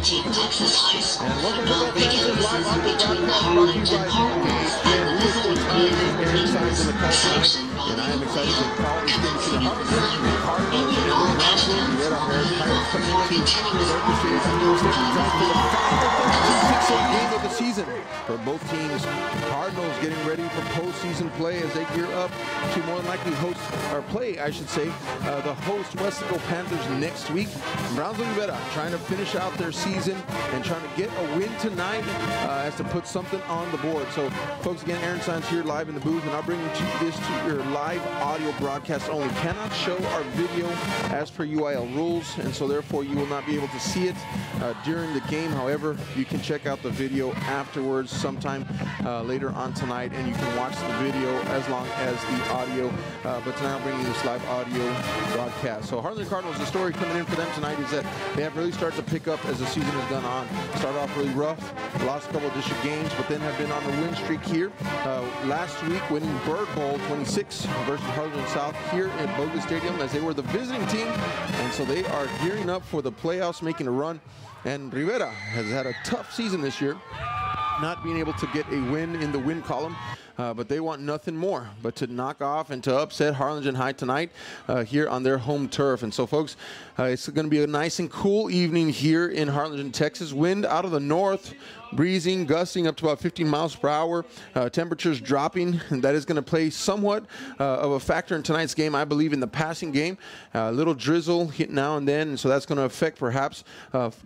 Texas High School. And welcome to the Regular live season audio between broadcast Harlingen and brought Cardinals, to you and by the visiting team Aaron Signs in the call tonight. section by And I am the excited to call this game to the Harlingen Cardinals and you know, Brownsville. Rivera Harris Pirates coming we're into continuing start the series on Thursday night for the final 36th game of the season for both teams. Cardinals getting ready for postseason play as they gear up to more than likely host, or play, I should say, the host Westaco Panthers next week. Brownsville Rivera trying to finish out their season and trying to get a win tonight as to put something on the board. So, folks, again, Aaron Signs here live in the booth, and I'll bring this to your live audio broadcast only. Cannot show our video as per UIL rules, and so therefore you will not be able to see it during the game. However, you can check out the video afterwards sometime later on tonight, and you can watch the video as long as the audio. But tonight I'll bring you this live audio broadcast. So Harlingen Cardinals, the story coming in for them tonight is that they have really started to pick up as the season has gone on. Started off really rough, lost a couple of district games, but then have been on a win streak here. Last week winning Bird Bowl 26 versus Harlingen South here at Bogus Stadium as they were the visiting team, and so they are gearing up for the playoffs, making a run. And Rivera has had a tough season this year, not being able to get a win in the win column. But they want nothing more but to knock off and to upset Harlingen High tonight here on their home turf. And so, folks, it's going to be a nice and cool evening here in Harlingen, Texas. Wind out of the north, breezing, gusting up to about 15 miles per hour. Temperatures dropping, and that is going to play somewhat of a factor in tonight's game, I believe, in the passing game. A little drizzle hit now and then, and so that's going to affect perhaps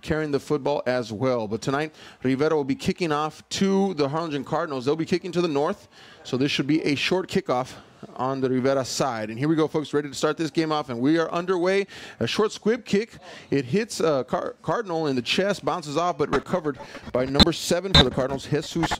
carrying the football as well. But tonight, Rivera will be kicking off to the Harlingen Cardinals. They'll be kicking to the north, so this should be a short kickoff on the Rivera side. And here we go, folks, ready to start this game off, and we are underway. A short squib kick. It hits Cardinal in the chest, bounces off, but recovered by number 7 for the Cardinals, Jesus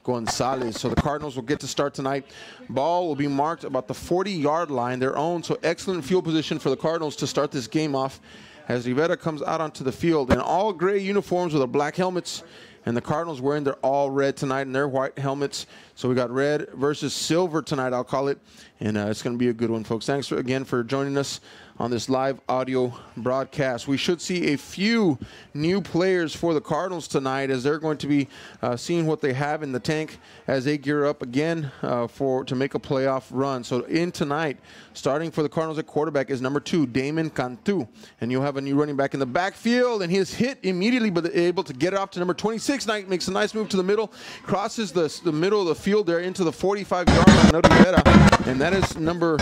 Gonzalez. So the Cardinals will get to start tonight. Ball will be marked about the 40-yard line, their own, so excellent field position for the Cardinals to start this game off as Rivera comes out onto the field in all gray uniforms with their black helmets. And the Cardinals wearing their all red tonight and their white helmets. So we got red versus silver tonight, I'll call it. And it's going to be a good one, folks. Thanks again for joining us on this live audio broadcast. We should see a few new players for the Cardinals tonight as they're going to be seeing what they have in the tank as they gear up again to make a playoff run. So in tonight, starting for the Cardinals at quarterback is number 2, Damon Cantu. And you'll have a new running back in the backfield, and he is hit immediately, but able to get it off to number 26. Makes a nice move to the middle, crosses the middle of the field there into the 45-yard line of Rivera, and that is number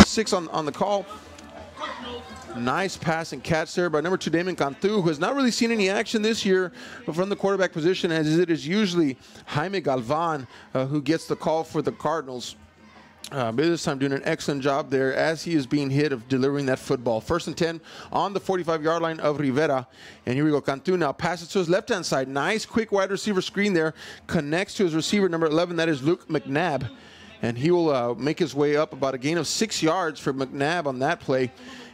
6 on the call. Nice pass and catch there by number 2, Damon Cantu, who has not really seen any action this year from the quarterback position, as it is usually Jaime Galvan who gets the call for the Cardinals. But this time doing an excellent job there as he is being hit of delivering that football. 1st and 10 on the 45-yard line of Rivera. And here we go. Cantu now passes to his left-hand side. Nice quick wide receiver screen there. Connects to his receiver, number 11. That is Luke McNabb. And he will make his way up about a gain of 6 yards for McNabb on that play.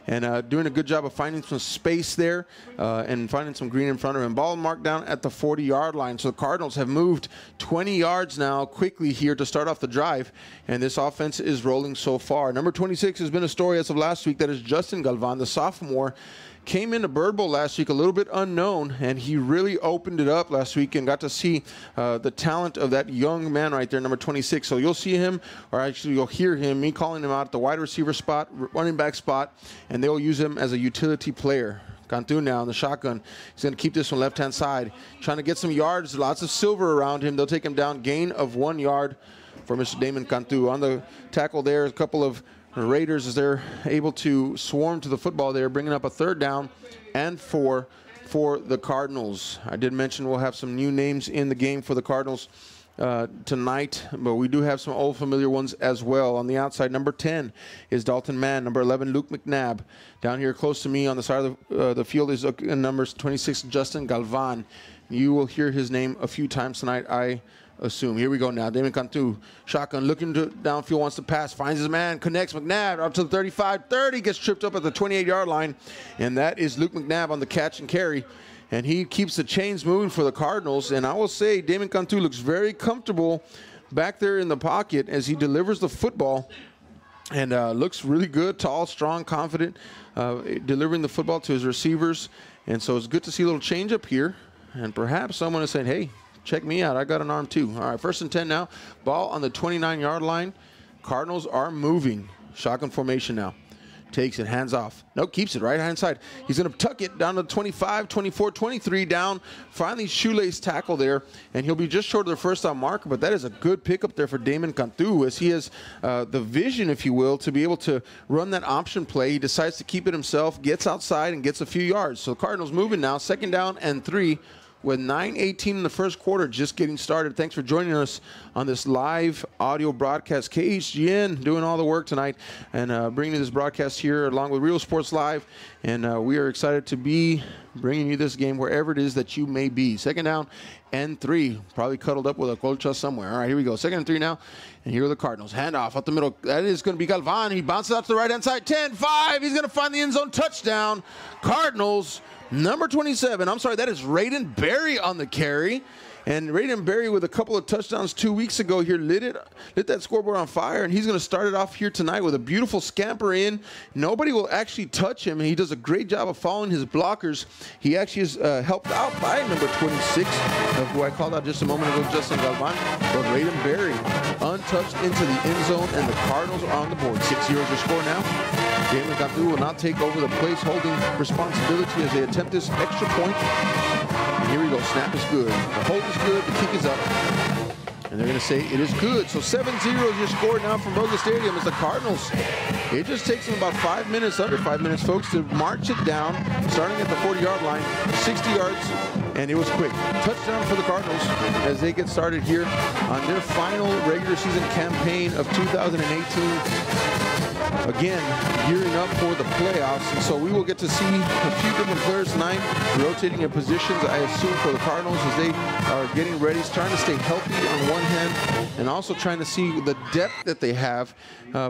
And doing a good job of finding some space there and finding some green in front of him. Ball marked down at the 40-yard line. So the Cardinals have moved 20 yards now quickly here to start off the drive. And this offense is rolling so far. Number 26 has been a story as of last week. That is Justin Galvan, the sophomore. Came into Bird Bowl last week a little bit unknown, and he really opened it up last week and got to see the talent of that young man right there, number 26. So you'll see him, or actually you'll hear him, me calling him out at the wide receiver spot, running back spot, and they'll use him as a utility player. Cantu now in the shotgun. He's going to keep this one left-hand side, trying to get some yards, lots of silver around him. They'll take him down, gain of 1 yard for Mr. Damon Cantu. On the tackle there, a couple of Raiders as they're able to swarm to the football there, bringing up a 3rd down and 4 for the Cardinals. I did mention we'll have some new names in the game for the Cardinals tonight, but we do have some old familiar ones as well. On the outside, number 10 is Dalton Mann. Number 11, Luke McNabb. Down here close to me on the side of the field is numbers 26, Justin Galvan. You will hear his name a few times tonight, I assume. Here we go now. Damon Cantu, shotgun, looking to downfield, wants to pass, finds his man, connects McNabb up to the 35, 30, gets tripped up at the 28-yard line, and that is Luke McNabb on the catch and carry. And he keeps the chains moving for the Cardinals. And I will say Damon Cantu looks very comfortable back there in the pocket as he delivers the football. And looks really good, tall, strong, confident, delivering the football to his receivers. And so it's good to see a little change up here. And perhaps someone is saying, hey, check me out. I got an arm too. All right, 1st and 10 now. Ball on the 29-yard line. Cardinals are moving. Shotgun formation now. Takes it, hands off. Nope, keeps it right-hand side. He's going to tuck it down to 25, 24, 23 down. Finally, shoelace tackle there, and he'll be just short of the first down marker, but that is a good pickup there for Damon Cantu, as he has the vision, if you will, to be able to run that option play. He decides to keep it himself, gets outside, and gets a few yards. So the Cardinals moving now, 2nd down and 3. With 9:18 in the first quarter, just getting started. Thanks for joining us on this live audio broadcast. KHGN doing all the work tonight and bringing you this broadcast here along with Real Sports Live. And we are excited to be bringing you this game wherever it is that you may be. 2nd down and 3. Probably cuddled up with a colcha somewhere. All right, here we go. 2nd and 3 now. And here are the Cardinals. Handoff up the middle. That is going to be Galvan. He bounces out to the right-hand side. 10-5. He's going to find the end zone touchdown. Cardinals. Number 27, I'm sorry, that is Raiden Berry on the carry. And Raiden Berry with a couple of touchdowns 2 weeks ago here lit that scoreboard on fire, and he's going to start it off here tonight with a beautiful scamper in. Nobody will actually touch him, and he does a great job of following his blockers. He actually is helped out by number 26, who I called out just a moment ago, Justin Galvan. But Raiden Berry untouched into the end zone, and the Cardinals are on the board. 6-0 is your score now. Damon Cantu will not take over the place-holding responsibility as they attempt this extra point. And here we go. Snap is good. The hold is good. The kick is up. And they're going to say it is good. So 7-0 is your score now from Rosa Stadium as the Cardinals. It just takes them about 5 minutes, under 5 minutes, folks, to march it down, starting at the 40-yard line, 60 yards, and it was quick. Touchdown for the Cardinals as they get started here on their final regular season campaign of 2018. Again, gearing up for the playoffs, and so we will get to see a few different players tonight rotating in positions, I assume, for the Cardinals as they are getting ready, trying to stay healthy on one hand and also trying to see the depth that they have.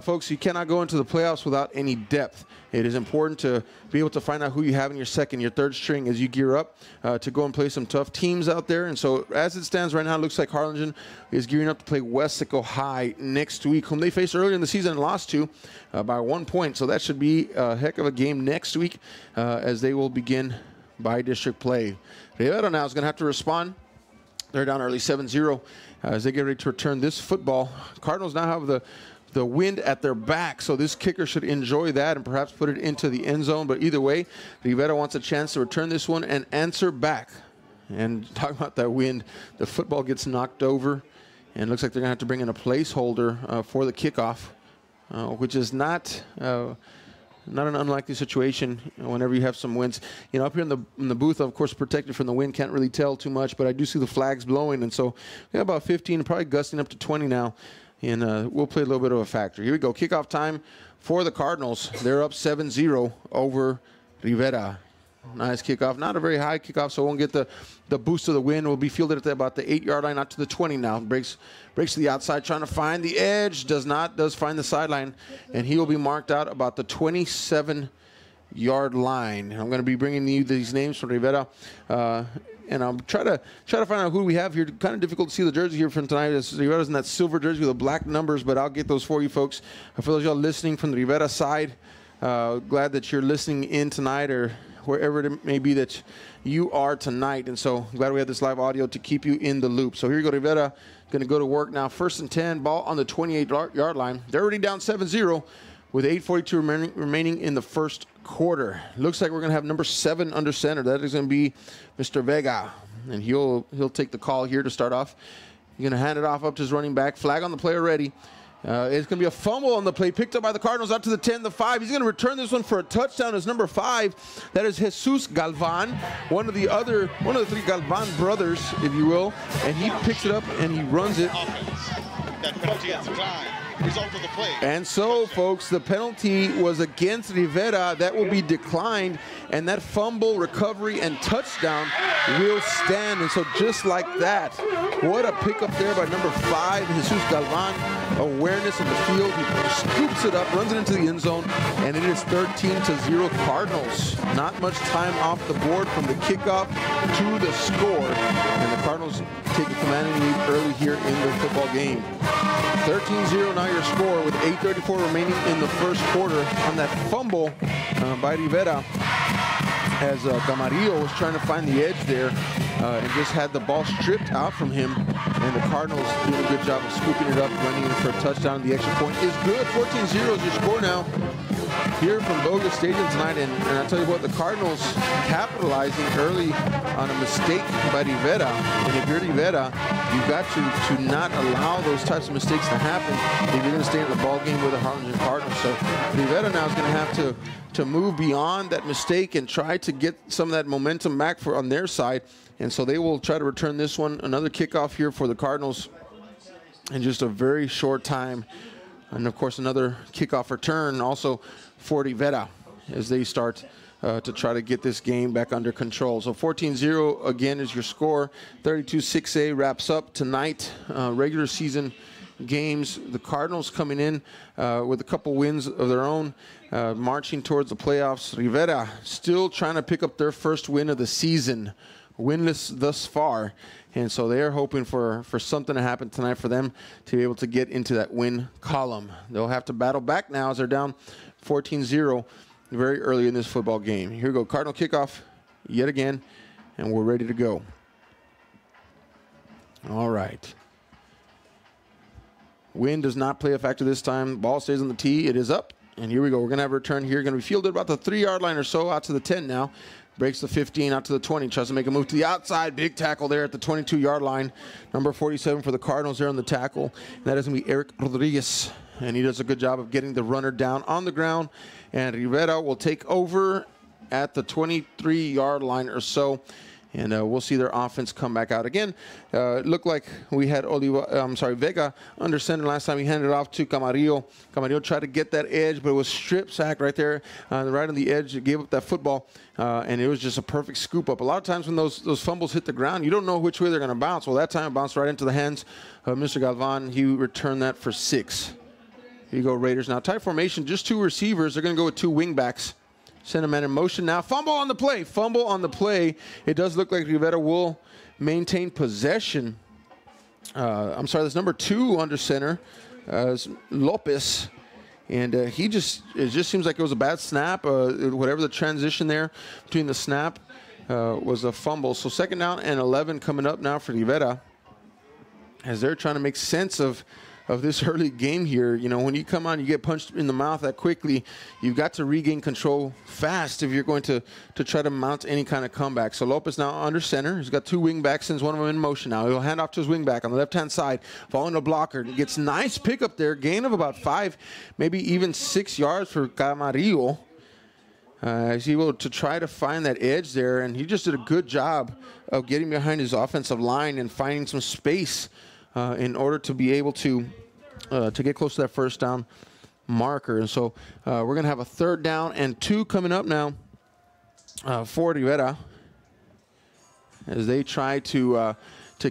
Folks, you cannot go into the playoffs without any depth. It is important to be able to find out who you have in your second, your third string as you gear up to go and play some tough teams out there. And so as it stands right now, it looks like Harlingen is gearing up to play Wesco High next week, whom they faced earlier in the season and lost to by 1 point. So that should be a heck of a game next week as they will begin by-district play. Rivera now is going to have to respond. They're down early 7-0 as they get ready to return this football. Cardinals now have the wind at their back, so this kicker should enjoy that and perhaps put it into the end zone. But either way, Rivera wants a chance to return this one and answer back. And talking about that wind, the football gets knocked over, and it looks like they're going to have to bring in a placeholder for the kickoff, which is not an unlikely situation whenever you have some winds. You know, up here in the booth, of course, protected from the wind, can't really tell too much, but I do see the flags blowing, and so we have about 15, probably gusting up to 20 now. And we'll play a little bit of a factor. Here we go. Kickoff time for the Cardinals. They're up 7-0 over Rivera. Nice kickoff. Not a very high kickoff, so won't get the boost of the wind. Will be fielded at about the 8-yard line, out to the 20 now. Breaks to the outside, trying to find the edge. Does find the sideline, and he will be marked out about the 27-yard line. I'm going to be bringing you these names from Rivera. And I'll try to find out who we have here. Kind of difficult to see the jersey here from tonight. Rivera's in that silver jersey with the black numbers, but I'll get those for you folks. For those of y'all listening from the Rivera side, glad that you're listening in tonight or wherever it may be that you are tonight. And so glad we have this live audio to keep you in the loop. So here you go, Rivera going to go to work now. 1st and 10, ball on the 28-yard line. They're already down 7-0 with 8:42 remaining in the first quarter. Looks like we're going to have number 7 under center. That is going to be Mr. Vega, and he'll take the call here to start off. He's going to hand it off up to his running back. Flag on the play already. It's going to be a fumble on the play, picked up by the Cardinals out to the 10, the 5. He's going to return this one for a touchdown as number 5. That is Jesus Galvan, one of the 3 Galvan brothers, if you will, and he picks it up and he runs it. That penalty is declined. Result of the play. And so, folks, the penalty was against Rivera. That will be declined, and that fumble, recovery, and touchdown will stand. And so just like that, what a pickup there by number 5, Jesus Galvan. Awareness in the field. He scoops it up, runs it into the end zone, and it is 13-0 Cardinals. Not much time off the board from the kickoff to the score. And the Cardinals take a commanding lead early here in the football game. 13-0 now your score with 8:34 remaining in the first quarter on that fumble by Rivera. as Camarillo was trying to find the edge there and just had the ball stripped out from him. And the Cardinals doing a good job of scooping it up, running in for a touchdown. The extra point is good. 14-0 is your score now here from Bogus Stadium tonight. And I tell you what, the Cardinals capitalizing early on a mistake by Rivera. And if you're Rivera, you've got to not allow those types of mistakes to happen if you're going to stay in the ball game with the Harlingen Cardinals. So Rivera now is going to have to move beyond that mistake and try to get some of that momentum back on their side. And so they will try to return this one. Another kickoff here for the Cardinals in just a very short time. And, of course, another kickoff return also for Rivera as they start to try to get this game back under control. So 14-0 again is your score. 32-6A wraps up tonight. Regular season games. The Cardinals coming in with a couple wins of their own, marching towards the playoffs. Rivera still trying to pick up their first win of the season, winless thus far. And so they are hoping for something to happen tonight for them to be able to get into that win column. They'll have to battle back now as they're down 14-0 very early in this football game. Here we go, Cardinal kickoff yet again, and we're ready to go. All right. Wind does not play a factor this time. Ball stays on the tee. It is up. And here we go. We're going to have a return here. Going to be fielded about the 3-yard line or so, out to the 10 now. Breaks the 15 out to the 20. Tries to make a move to the outside. Big tackle there at the 22-yard line. Number 47 for the Cardinals there on the tackle. And that is going to be Eric Rodriguez. And he does a good job of getting the runner down on the ground. And Rivera will take over at the 23-yard line or so. And we'll see their offense come back out again. It looked like we had Vega under center last time. He handed it off to Camarillo. Camarillo tried to get that edge, but it was strip sacked right there, right on the edge. It gave up that football, and it was just a perfect scoop up. A lot of times when those fumbles hit the ground, you don't know which way they're going to bounce. Well, that time it bounced right into the hands of Mr. Galvan. He returned that for 6. Here you go, Raiders. Now, tight formation, just 2 receivers. They're going to go with 2 wing backs. Send a man in motion now. Fumble on the play. Fumble on the play. It does look like Rivera will maintain possession. I'm sorry, that's number 2 under center, Lopez. And it just seems like it was a bad snap. Whatever the transition there between the snap was a fumble. So 2nd down and 11 coming up now for Rivera as they're trying to make sense of this early game here. You know, when you come on, you get punched in the mouth that quickly, you've got to regain control fast if you're going to try to mount any kind of comeback. So Lopez now under center. He's got 2 wing backs, sends one of them in motion now. He'll hand off to his wing back on the left-hand side, following the blocker. He gets nice pickup there, gain of about 5, maybe even 6 yards for Camarillo. He's able to try to find that edge there, and he just did a good job of getting behind his offensive line and finding some space in order to be able to get close to that 1st down marker. And so we're going to have a 3rd down and 2 coming up now for Rivera as they try to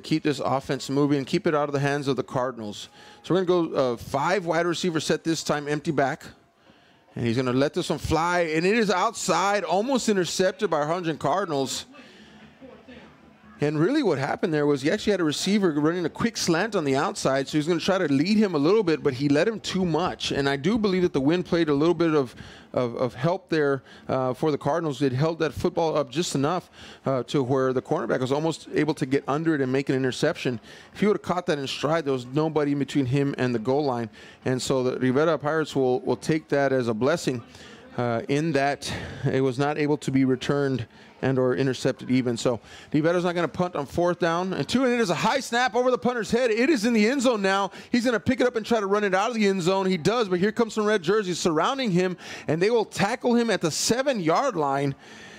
keep this offense moving and keep it out of the hands of the Cardinals. So we're going to go 5 wide receiver set this time, empty back. And he's going to let this one fly, and it is outside, almost intercepted by Harlingen Cardinals. And really what happened there was he actually had a receiver running a quick slant on the outside, so he's going to try to lead him a little bit, but he led him too much. And I do believe that the wind played a little bit of help there for the Cardinals. It held that football up just enough to where the cornerback was almost able to get under it and make an interception. If he would have caught that in stride, there was nobody in between him and the goal line. And so the Rivera Pirates will take that as a blessing in that it was not able to be returned and or intercepted even. So Rivera's not going to punt on 4th down and 2, and it is a high snap over the punter's head. It is in the end zone now. He's going to pick it up and try to run it out of the end zone. He does, but here comes some red jerseys surrounding him, and they will tackle him at the 7-yard line.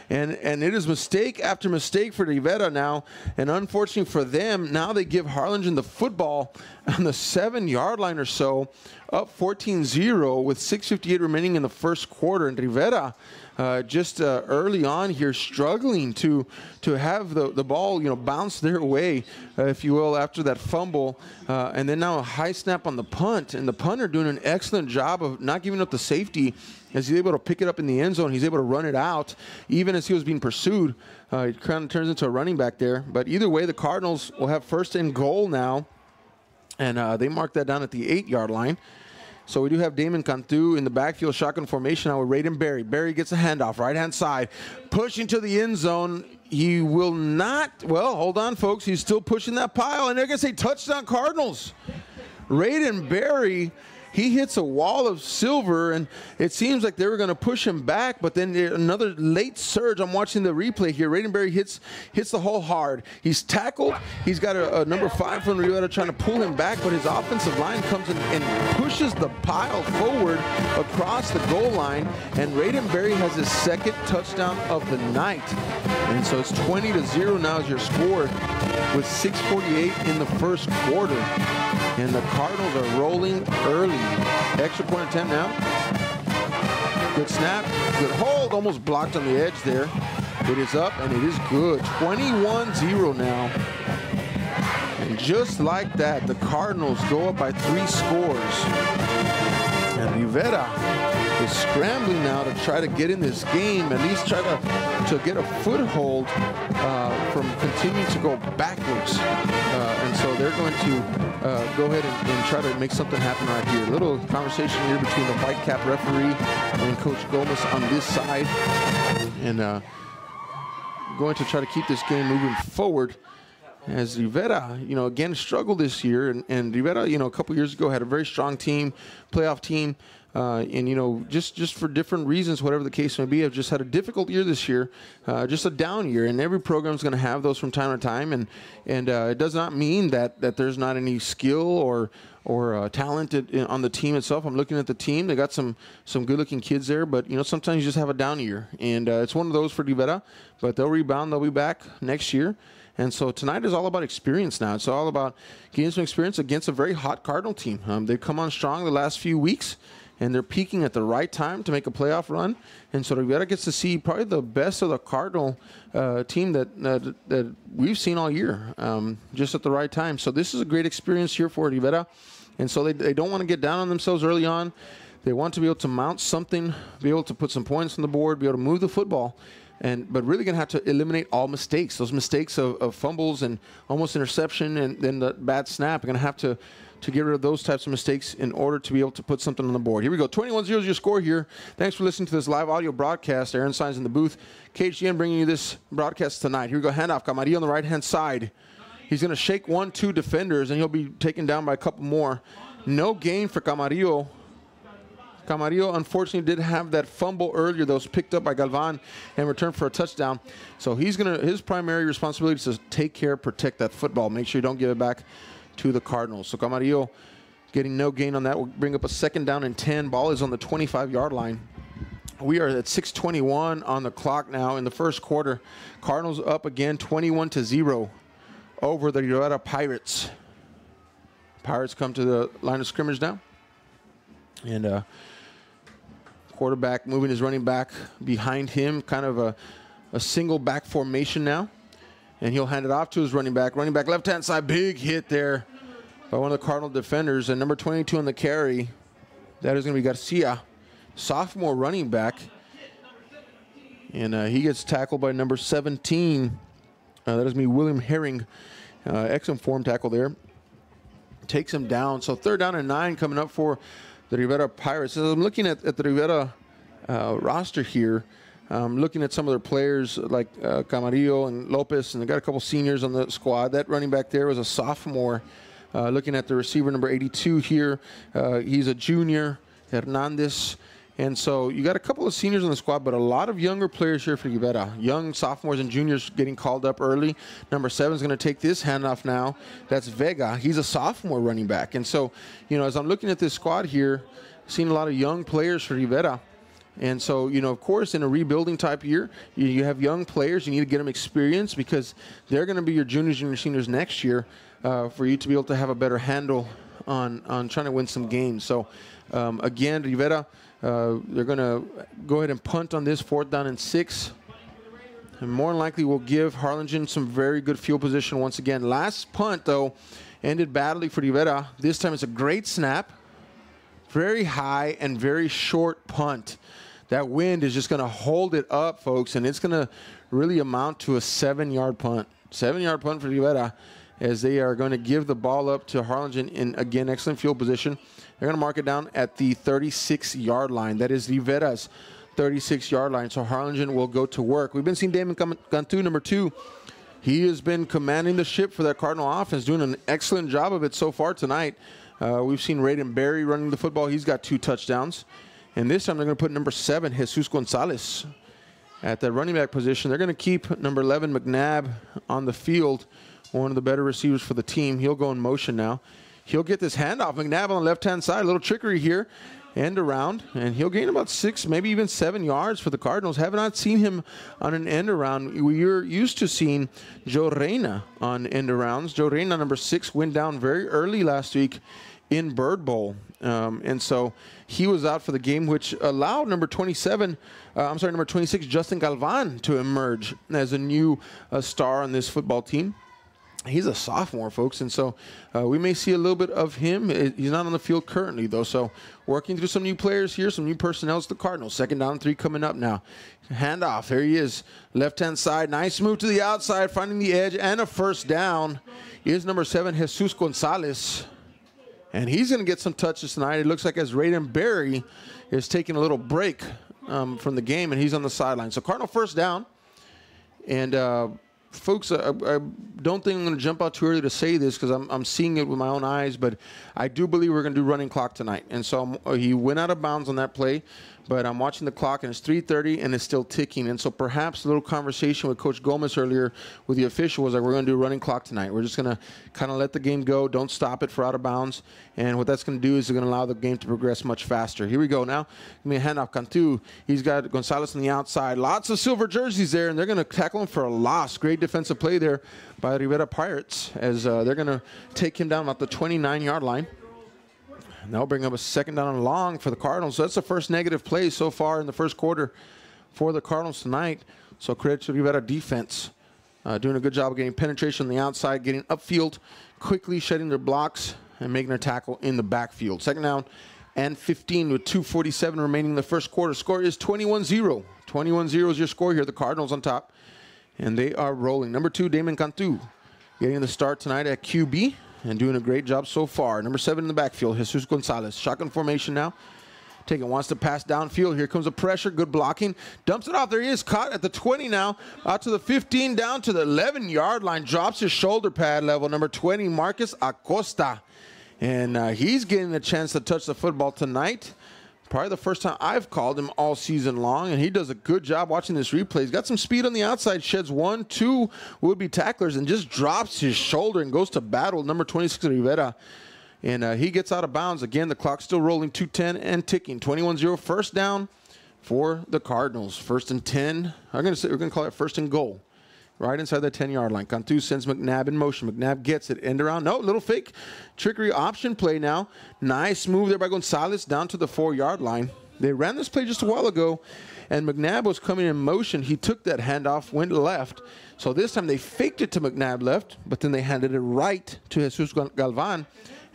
And it is mistake after mistake for Rivera now. And unfortunately for them, now they give Harlingen the football on the 7-yard line or so, up 14-0 with 6:58 remaining in the 1st quarter. And Rivera just early on here struggling to have the ball, bounce their way, if you will, after that fumble. And then now a high snap on the punt. And the punter doing an excellent job of not giving up the safety as he's able to pick it up in the end zone. He's able to run it out even as he was being pursued. It kind of turns into a running back there. But either way, the Cardinals will have 1st and goal now. And they mark that down at the 8-yard line. So we do have Damon Cantu in the backfield, shotgun formation now with Raiden Berry. Berry gets a handoff, right-hand side, pushing to the end zone. He will not, well, hold on, folks. He's still pushing that pile, and they're going to say touchdown Cardinals. Raiden Berry, he hits a wall of silver, and it seems like they were going to push him back, but then another late surge. I'm watching the replay here. Raiden Berry hits the hole hard. He's tackled. He's got a number 5 from Rivera trying to pull him back, but his offensive line comes in and pushes the pile forward across the goal line, and Raiden Berry has his second touchdown of the night. And so it's 20-0 now is your score with 6:48 in the first quarter. And the Cardinals are rolling early. Extra point attempt now. Good snap, good hold, almost blocked on the edge there. It is up and it is good. 21-0 now. And just like that, the Cardinals go up by 3 scores. And Rivera is scrambling now to try to get in this game, at least try to get a foothold from continuing to go backwards. And so they're going to go ahead and try to make something happen right here. A little conversation here between the white cap referee and Coach Gomez on this side. And going to try to keep this game moving forward. As Rivera, again, struggled this year. And Rivera, a couple years ago had a very strong team, playoff team. And, just for different reasons, whatever the case may be, have just had a difficult year this year, just a down year. And every program is going to have those from time to time. And it does not mean that there's not any skill or talent on the team itself. I'm looking at the team. They got some good-looking kids there. But, sometimes you just have a down year. And it's one of those for Rivera. But they'll rebound. They'll be back next year. And so tonight is all about experience now. It's all about getting some experience against a very hot Cardinal team. They've come on strong the last few weeks, and they're peaking at the right time to make a playoff run. And so Rivera gets to see probably the best of the Cardinal team that we've seen all year, just at the right time. So this is a great experience here for Rivera. And so they don't want to get down on themselves early on. They want to be able to mount something, be able to put some points on the board, be able to move the football. But really going to have to eliminate all mistakes. Those mistakes of fumbles and almost interception and then the bad snap. You're going to have to get rid of those types of mistakes in order to be able to put something on the board. Here we go. 21-0 is your score here. Thanks for listening to this live audio broadcast. Aaron Saenz in the booth. KHGN bringing you this broadcast tonight. Here we go. Handoff. Camarillo on the right-hand side. He's going to shake 1-2 defenders, and he'll be taken down by a couple more. No gain for Camarillo. Camarillo, unfortunately, did have that fumble earlier that was picked up by Galvan and returned for a touchdown. So his primary responsibility is to take care, protect that football. Make sure you don't give it back to the Cardinals. So Camarillo getting no gain on that will bring up a 2nd down and 10. Ball is on the 25-yard line. We are at 6:21 on the clock now in the first quarter. Cardinals up again 21-0 over the Rivera Pirates. Pirates come to the line of scrimmage now. And quarterback moving his running back behind him, kind of a single back formation now. And he'll hand it off to his running back. Running back left-hand side, big hit there by one of the Cardinal defenders. And number 22 on the carry, that is going to be Garcia, sophomore running back. And he gets tackled by number 17. That is going to be William Herring. Excellent form tackle there. Takes him down. So 3rd down and 9 coming up for the Rivera Pirates. As I'm looking at the Rivera roster here, looking at some of their players like Camarillo and Lopez, and they got a couple seniors on the squad. That running back there was a sophomore. Looking at the receiver, number 82 here, he's a junior, Hernandez. And so you got a couple of seniors on the squad, but a lot of younger players here for Rivera. Young sophomores and juniors getting called up early. Number 7 is going to take this handoff now. That's Vega. He's a sophomore running back. And so, as I'm looking at this squad here, seeing a lot of young players for Rivera. And so, of course, in a rebuilding type year, you have young players. You need to get them experience because they're going to be your juniors and your seniors next year for you to be able to have a better handle on trying to win some games. So, again, Rivera, they're going to go ahead and punt on this 4th down and 6. And more than likely will give Harlingen some very good field position once again. Last punt, though, ended badly for Rivera. This time it's a great snap. Very high and very short punt. That wind is just going to hold it up, folks, and it's going to really amount to a 7-yard punt. 7-yard punt for Rivera. as they are going to give the ball up to Harlingen in, again, excellent field position. They're going to mark it down at the 36-yard line. That is Rivera's 36-yard line. So Harlingen will go to work. We've been seeing Damon Cantu, number 2. He has been commanding the ship for that Cardinal offense, doing an excellent job of it so far tonight. We've seen Raiden Berry running the football. He's got 2 touchdowns. And this time they're going to put number 7, Jesus Gonzalez, at the running back position. They're going to keep number 11, McNabb, on the field, one of the better receivers for the team. He'll go in motion now. He'll get this handoff. McNabb on the left-hand side. A little trickery here. End around. And he'll gain about 6, maybe even 7 yards for the Cardinals. Have not seen him on an end around. We're used to seeing Joe Reyna on end arounds. Joe Reyna, number 6, went down very early last week in Bird Bowl. And so he was out for the game, which allowed number 26, Justin Galvan, to emerge as a new star on this football team. He's a sophomore, folks, and so we may see a little bit of him. He's not on the field currently, though, so working through some new players here, some new personnel. It's the Cardinals. 2nd down and 3 coming up now. Handoff. There he is. Left-hand side. Nice move to the outside, finding the edge, and a first down is number 7, Jesus Gonzalez. And he's going to get some touches tonight. It looks like as Raiden Berry is taking a little break from the game, and he's on the sideline. So Cardinal first down. And folks, I don't think I'm going to jump out too early to say this because I'm seeing it with my own eyes, but I do believe we're going to do running clock tonight. And so he went out of bounds on that play, but I'm watching the clock, and it's 3:30, and it's still ticking. And so perhaps a little conversation with Coach Gomez earlier with the official was like, we're going to do running clock tonight. We're just going to kind of let the game go. Don't stop it for out of bounds. And what that's going to do is it's going to allow the game to progress much faster. Here we go now. Give me a handoff. Cantu. He's got Gonzalez on the outside. Lots of silver jerseys there, and they're going to tackle him for a loss. Great defensive play there by the Rivera Pirates as they're going to take him down about the 29-yard line. And they'll bring up a 2nd down and long for the Cardinals. So that's the first negative play so far in the first quarter for the Cardinals tonight. So credit to Rivera defense. Doing a good job of getting penetration on the outside, getting upfield, quickly shedding their blocks, and making a tackle in the backfield. 2nd down and 15 with 2:47 remaining in the first quarter. Score is 21-0. 21-0 is your score here. The Cardinals on top. And they are rolling. Number 2, Damon Cantu, getting the start tonight at QB and doing a great job so far. Number 7 in the backfield, Jesus Gonzalez. Shotgun formation now. Wants to pass downfield. Here comes the pressure. Good blocking. Dumps it off. There he is. Caught at the 20 now. Out to the 15, down to the 11-yard line. Drops his shoulder pad level. Number 20, Marcus Acosta. And he's getting a chance to touch the football tonight. Probably the first time I've called him all season long, and he does a good job watching this replay. He's got some speed on the outside, sheds 1, 2 would-be tacklers, and just drops his shoulder and goes to battle. Number 26, Rivera. And he gets out of bounds. Again, the clock's still rolling, 2:10 and ticking. 21-0, first down for the Cardinals. 1st and 10. We're going to call it 1st and goal. Right inside that 10-yard line. Cantu sends McNabb in motion. McNabb gets it. End around. No, little fake trickery option play now. Nice move there by Gonzalez down to the 4-yard line. They ran this play just a while ago, and McNabb was coming in motion. He took that handoff, went left. So this time they faked it to McNabb left, but then they handed it right to Jesus Galvan,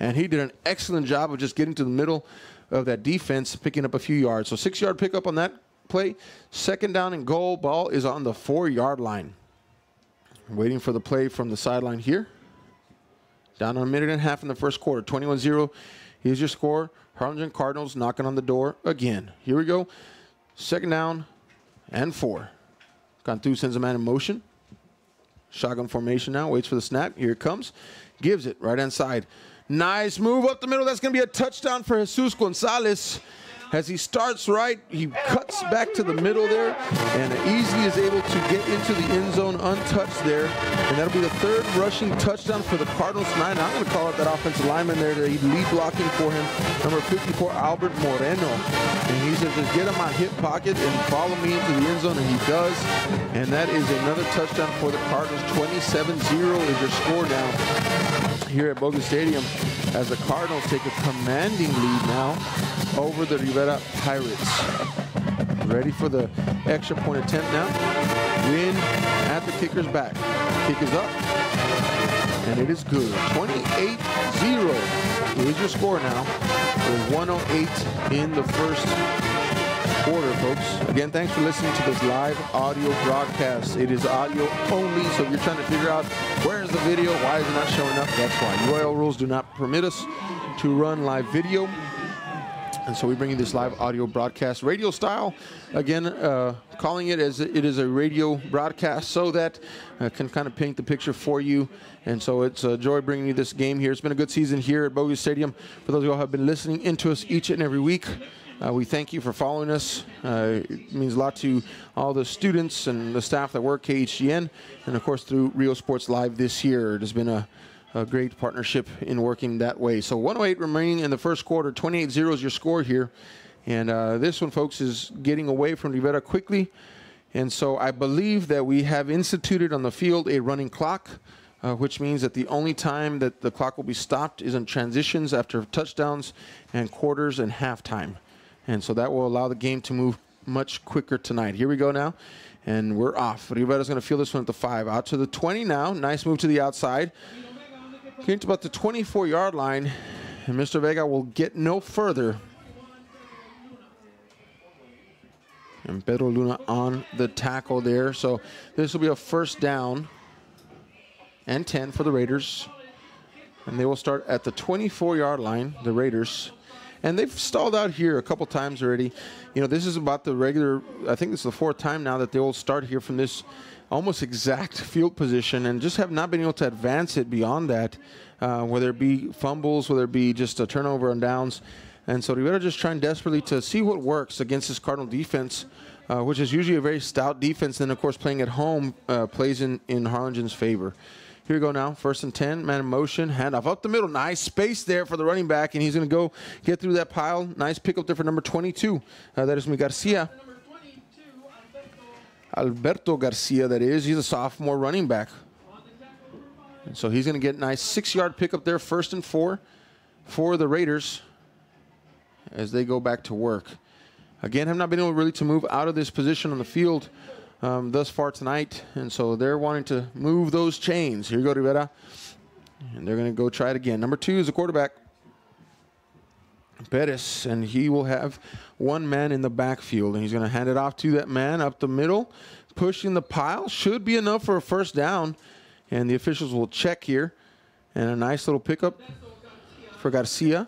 and he did an excellent job of just getting to the middle of that defense, picking up a few yards. So 6-yard pickup on that play. 2nd down and goal. Ball is on the 4-yard line. Waiting for the play from the sideline here. Down to a minute and a half in the first quarter. 21-0. Here's your score. Harlingen Cardinals knocking on the door again. Here we go. 2nd down and 4. Cantu sends a man in motion. Shotgun formation now. Waits for the snap. Here it comes. Gives it right inside. Nice move up the middle. That's going to be a touchdown for Jesus Gonzalez. As he starts right, he cuts back to the middle there and easily is able to get into the end zone untouched there. And that'll be the 3rd rushing touchdown for the Cardinals tonight. I'm going to call it that offensive lineman there that he lead blocking for him, number 54, Albert Moreno. And he says, just get in my hip pocket and follow me into the end zone, and he does. And that is another touchdown for the Cardinals. 27-0 is your score now here at Bogus Stadium as the Cardinals take a commanding lead now over the Rivera Pirates. Ready for the extra point attempt now. Win at the kicker's back. Kick is up, and it is good. 28-0 is your score now with 1:08 in the first quarter, folks. Again, thanks for listening to this live audio broadcast. It is audio only, so if you're trying to figure out where is the video, why is it not showing up, that's why. UIL rules do not permit us to run live video. And so we bring you this live audio broadcast, radio style. Again, calling it as it is a radio broadcast so that can kind of paint the picture for you. And so it's a joy bringing you this game here. It's been a good season here at Bogus Stadium. For those of you who have been listening into us each and every week, we thank you for following us. It means a lot to all the students and the staff that work KHGN, and of course through Rio Sports Live this year. It has been a great partnership in working that way. So 1:08 remaining in the first quarter. 28-0 is your score here. And this one, folks, is getting away from Rivera quickly. And so I believe that we have instituted on the field a running clock, which means that the only time that the clock will be stopped is in transitions after touchdowns and quarters and halftime. And so that will allow the game to move much quicker tonight. Here we go now. And we're off. Rivera's going to field this one at the 5. Out to the 20 now. Nice move to the outside. Getting to about the 24-yard line, and Mr. Vega will get no further. And Pedro Luna on the tackle there. So this will be a first down and 10 for the Raiders. And they will start at the 24-yard line, the Raiders. And they've stalled out here a couple times already. You know, this is about the regular, I think this is the 4th time now that they will start here from this almost exact field position and just have not been able to advance it beyond that, whether it be fumbles, whether it be just a turnover on downs. And so Rivera just trying desperately to see what works against this Cardinal defense, which is usually a very stout defense. Then, of course, playing at home plays in Harlingen's favor. Here we go now, 1st and 10, man in motion, handoff up the middle. Nice space there for the running back, and he's going to go get through that pile. Nice pickup there for number 22. That is Garcia. Alberto Garcia, that is. He's a sophomore running back. And so he's going to get a nice 6-yard pickup there, 1st and 4 for the Raiders as they go back to work. Again, have not been able really to move out of this position on the field thus far tonight, and so they're wanting to move those chains. Here you go, Rivera. And they're going to go try it again. Number 2 is the quarterback, Perez, and he will have one man in the backfield, and he's going to hand it off to that man up the middle, pushing the pile. Should be enough for a first down, and the officials will check here. And a nice little pickup for Garcia.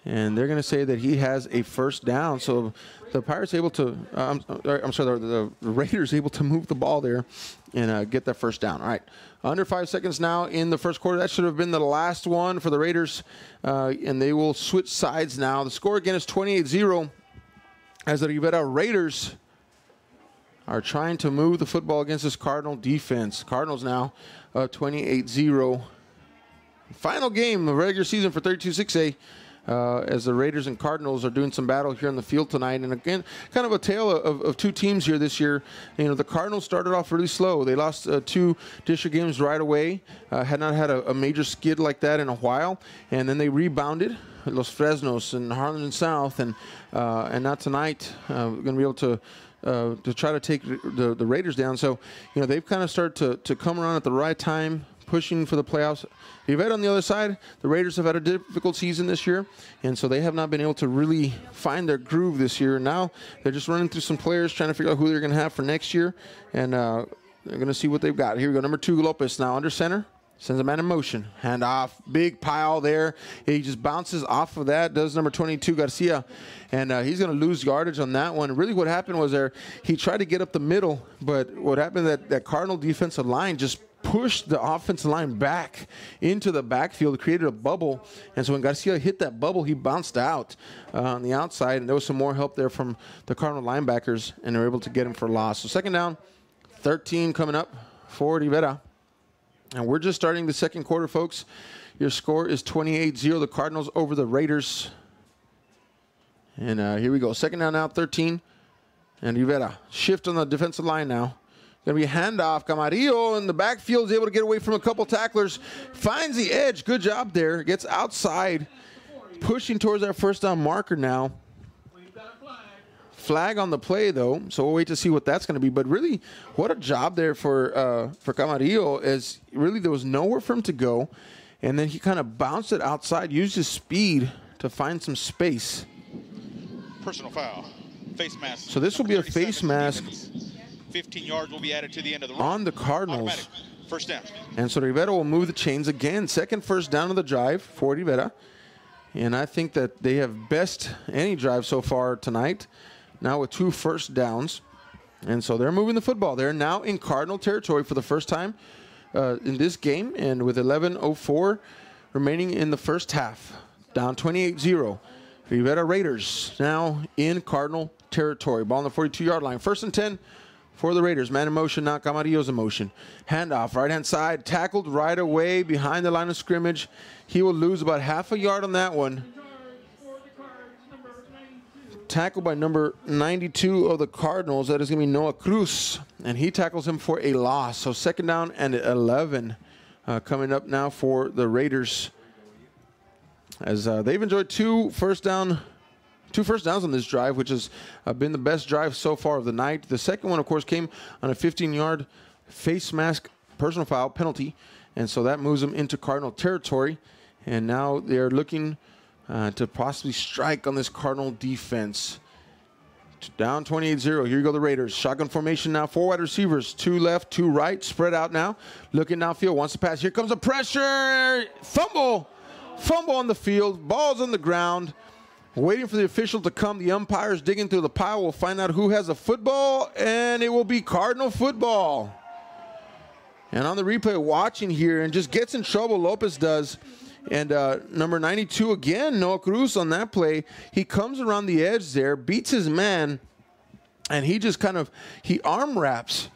And they're going to say that he has a first down. So the Pirates able to, the Raiders able to move the ball there and get that first down. All right, under 5 seconds now in the first quarter. That should have been the last one for the Raiders, and they will switch sides now. The score again is 28-0 as the Rivera Raiders are trying to move the football against this Cardinal defense. Cardinals now 28-0. Final game of the regular season for 32-6A. As the Raiders and Cardinals are doing some battle here on the field tonight. And again, kind of a tale of two teams here this year. You know, the Cardinals started off really slow. They lost 2 district games right away. Had not had a major skid like that in a while. And then they rebounded. Los Fresnos and Harlingen South. And now tonight, we're going to be able to try to take the Raiders down. So, you know, they've kind of started to come around at the right time, pushing for the playoffs. Rivera on the other side, the Raiders have had a difficult season this year, and so they have not been able to really find their groove this year. Now they're just running through some players, trying to figure out who they're going to have for next year, and they're going to see what they've got. Here we go, number 2, Lopez now under center. Sends a man in motion. Hand off. Big pile there. He just bounces off of that. Does number 22, Garcia. And he's going to lose yardage on that one. Really what happened was he tried to get up the middle, but what happened that Cardinal defensive line just pushed the offensive line back into the backfield, created a bubble. And so when Garcia hit that bubble, he bounced out on the outside. And there was some more help there from the Cardinal linebackers, and they were able to get him for a loss. So 2nd down, 13 coming up for Rivera. And we're just starting the second quarter, folks. Your score is 28-0, the Cardinals over the Raiders. And here we go. 2nd down now, 13. And Rivera, shift on the defensive line now. Going to be a handoff. Camarillo in the backfield is able to get away from a couple tacklers. Finds the edge. Good job there. Gets outside. Pushing towards our first down marker now. Flag on the play, though, so we'll wait to see what that's going to be. But really, what a job there for Camarillo, as really there was nowhere for him to go. And then he kind of bounced it outside, used his speed to find some space. Personal foul. face mask. So this will be a face mask. 15 yards will be added to the end of the run. On the Cardinals. Automatic. First down. And so Rivera will move the chains again. Second first down of the drive for Rivera. And I think that they have best any drive so far tonight. Now with 2 first downs. And so they're moving the football. They're now in Cardinal territory for the first time in this game. And with 11:04 remaining in the first half. Down 28-0. Rivera Raiders now in Cardinal territory. Ball on the 42-yard line. First and 10 for the Raiders. Man in motion, now Camarillo's in motion. Handoff, right-hand side, tackled right away behind the line of scrimmage. He will lose about half a yard on that one. Tackled by number 92 of the Cardinals. That is going to be Noah Cruz. And he tackles him for a loss. So second down and 11 coming up now for the Raiders. As they've enjoyed 2 first downs on this drive, which has been the best drive so far of the night. The second one, of course, came on a 15-yard face mask personal foul penalty. And so that moves them into Cardinal territory. And now they're looking to possibly strike on this Cardinal defense. Down 28-0. Here you go, the Raiders. Shotgun formation now. 4 wide receivers. 2 left, 2 right. Spread out now. Looking downfield. Wants to pass. Here comes a pressure. Fumble. Fumble on the field. Ball's on the ground. Waiting for the official to come. The umpire's digging through the pile. We'll find out who has a football, and it will be Cardinal football. And on the replay, watching here, and just gets in trouble, Lopez does. And number 92 again, Noah Cruz on that play. He comes around the edge there, beats his man, and he just he arm wraps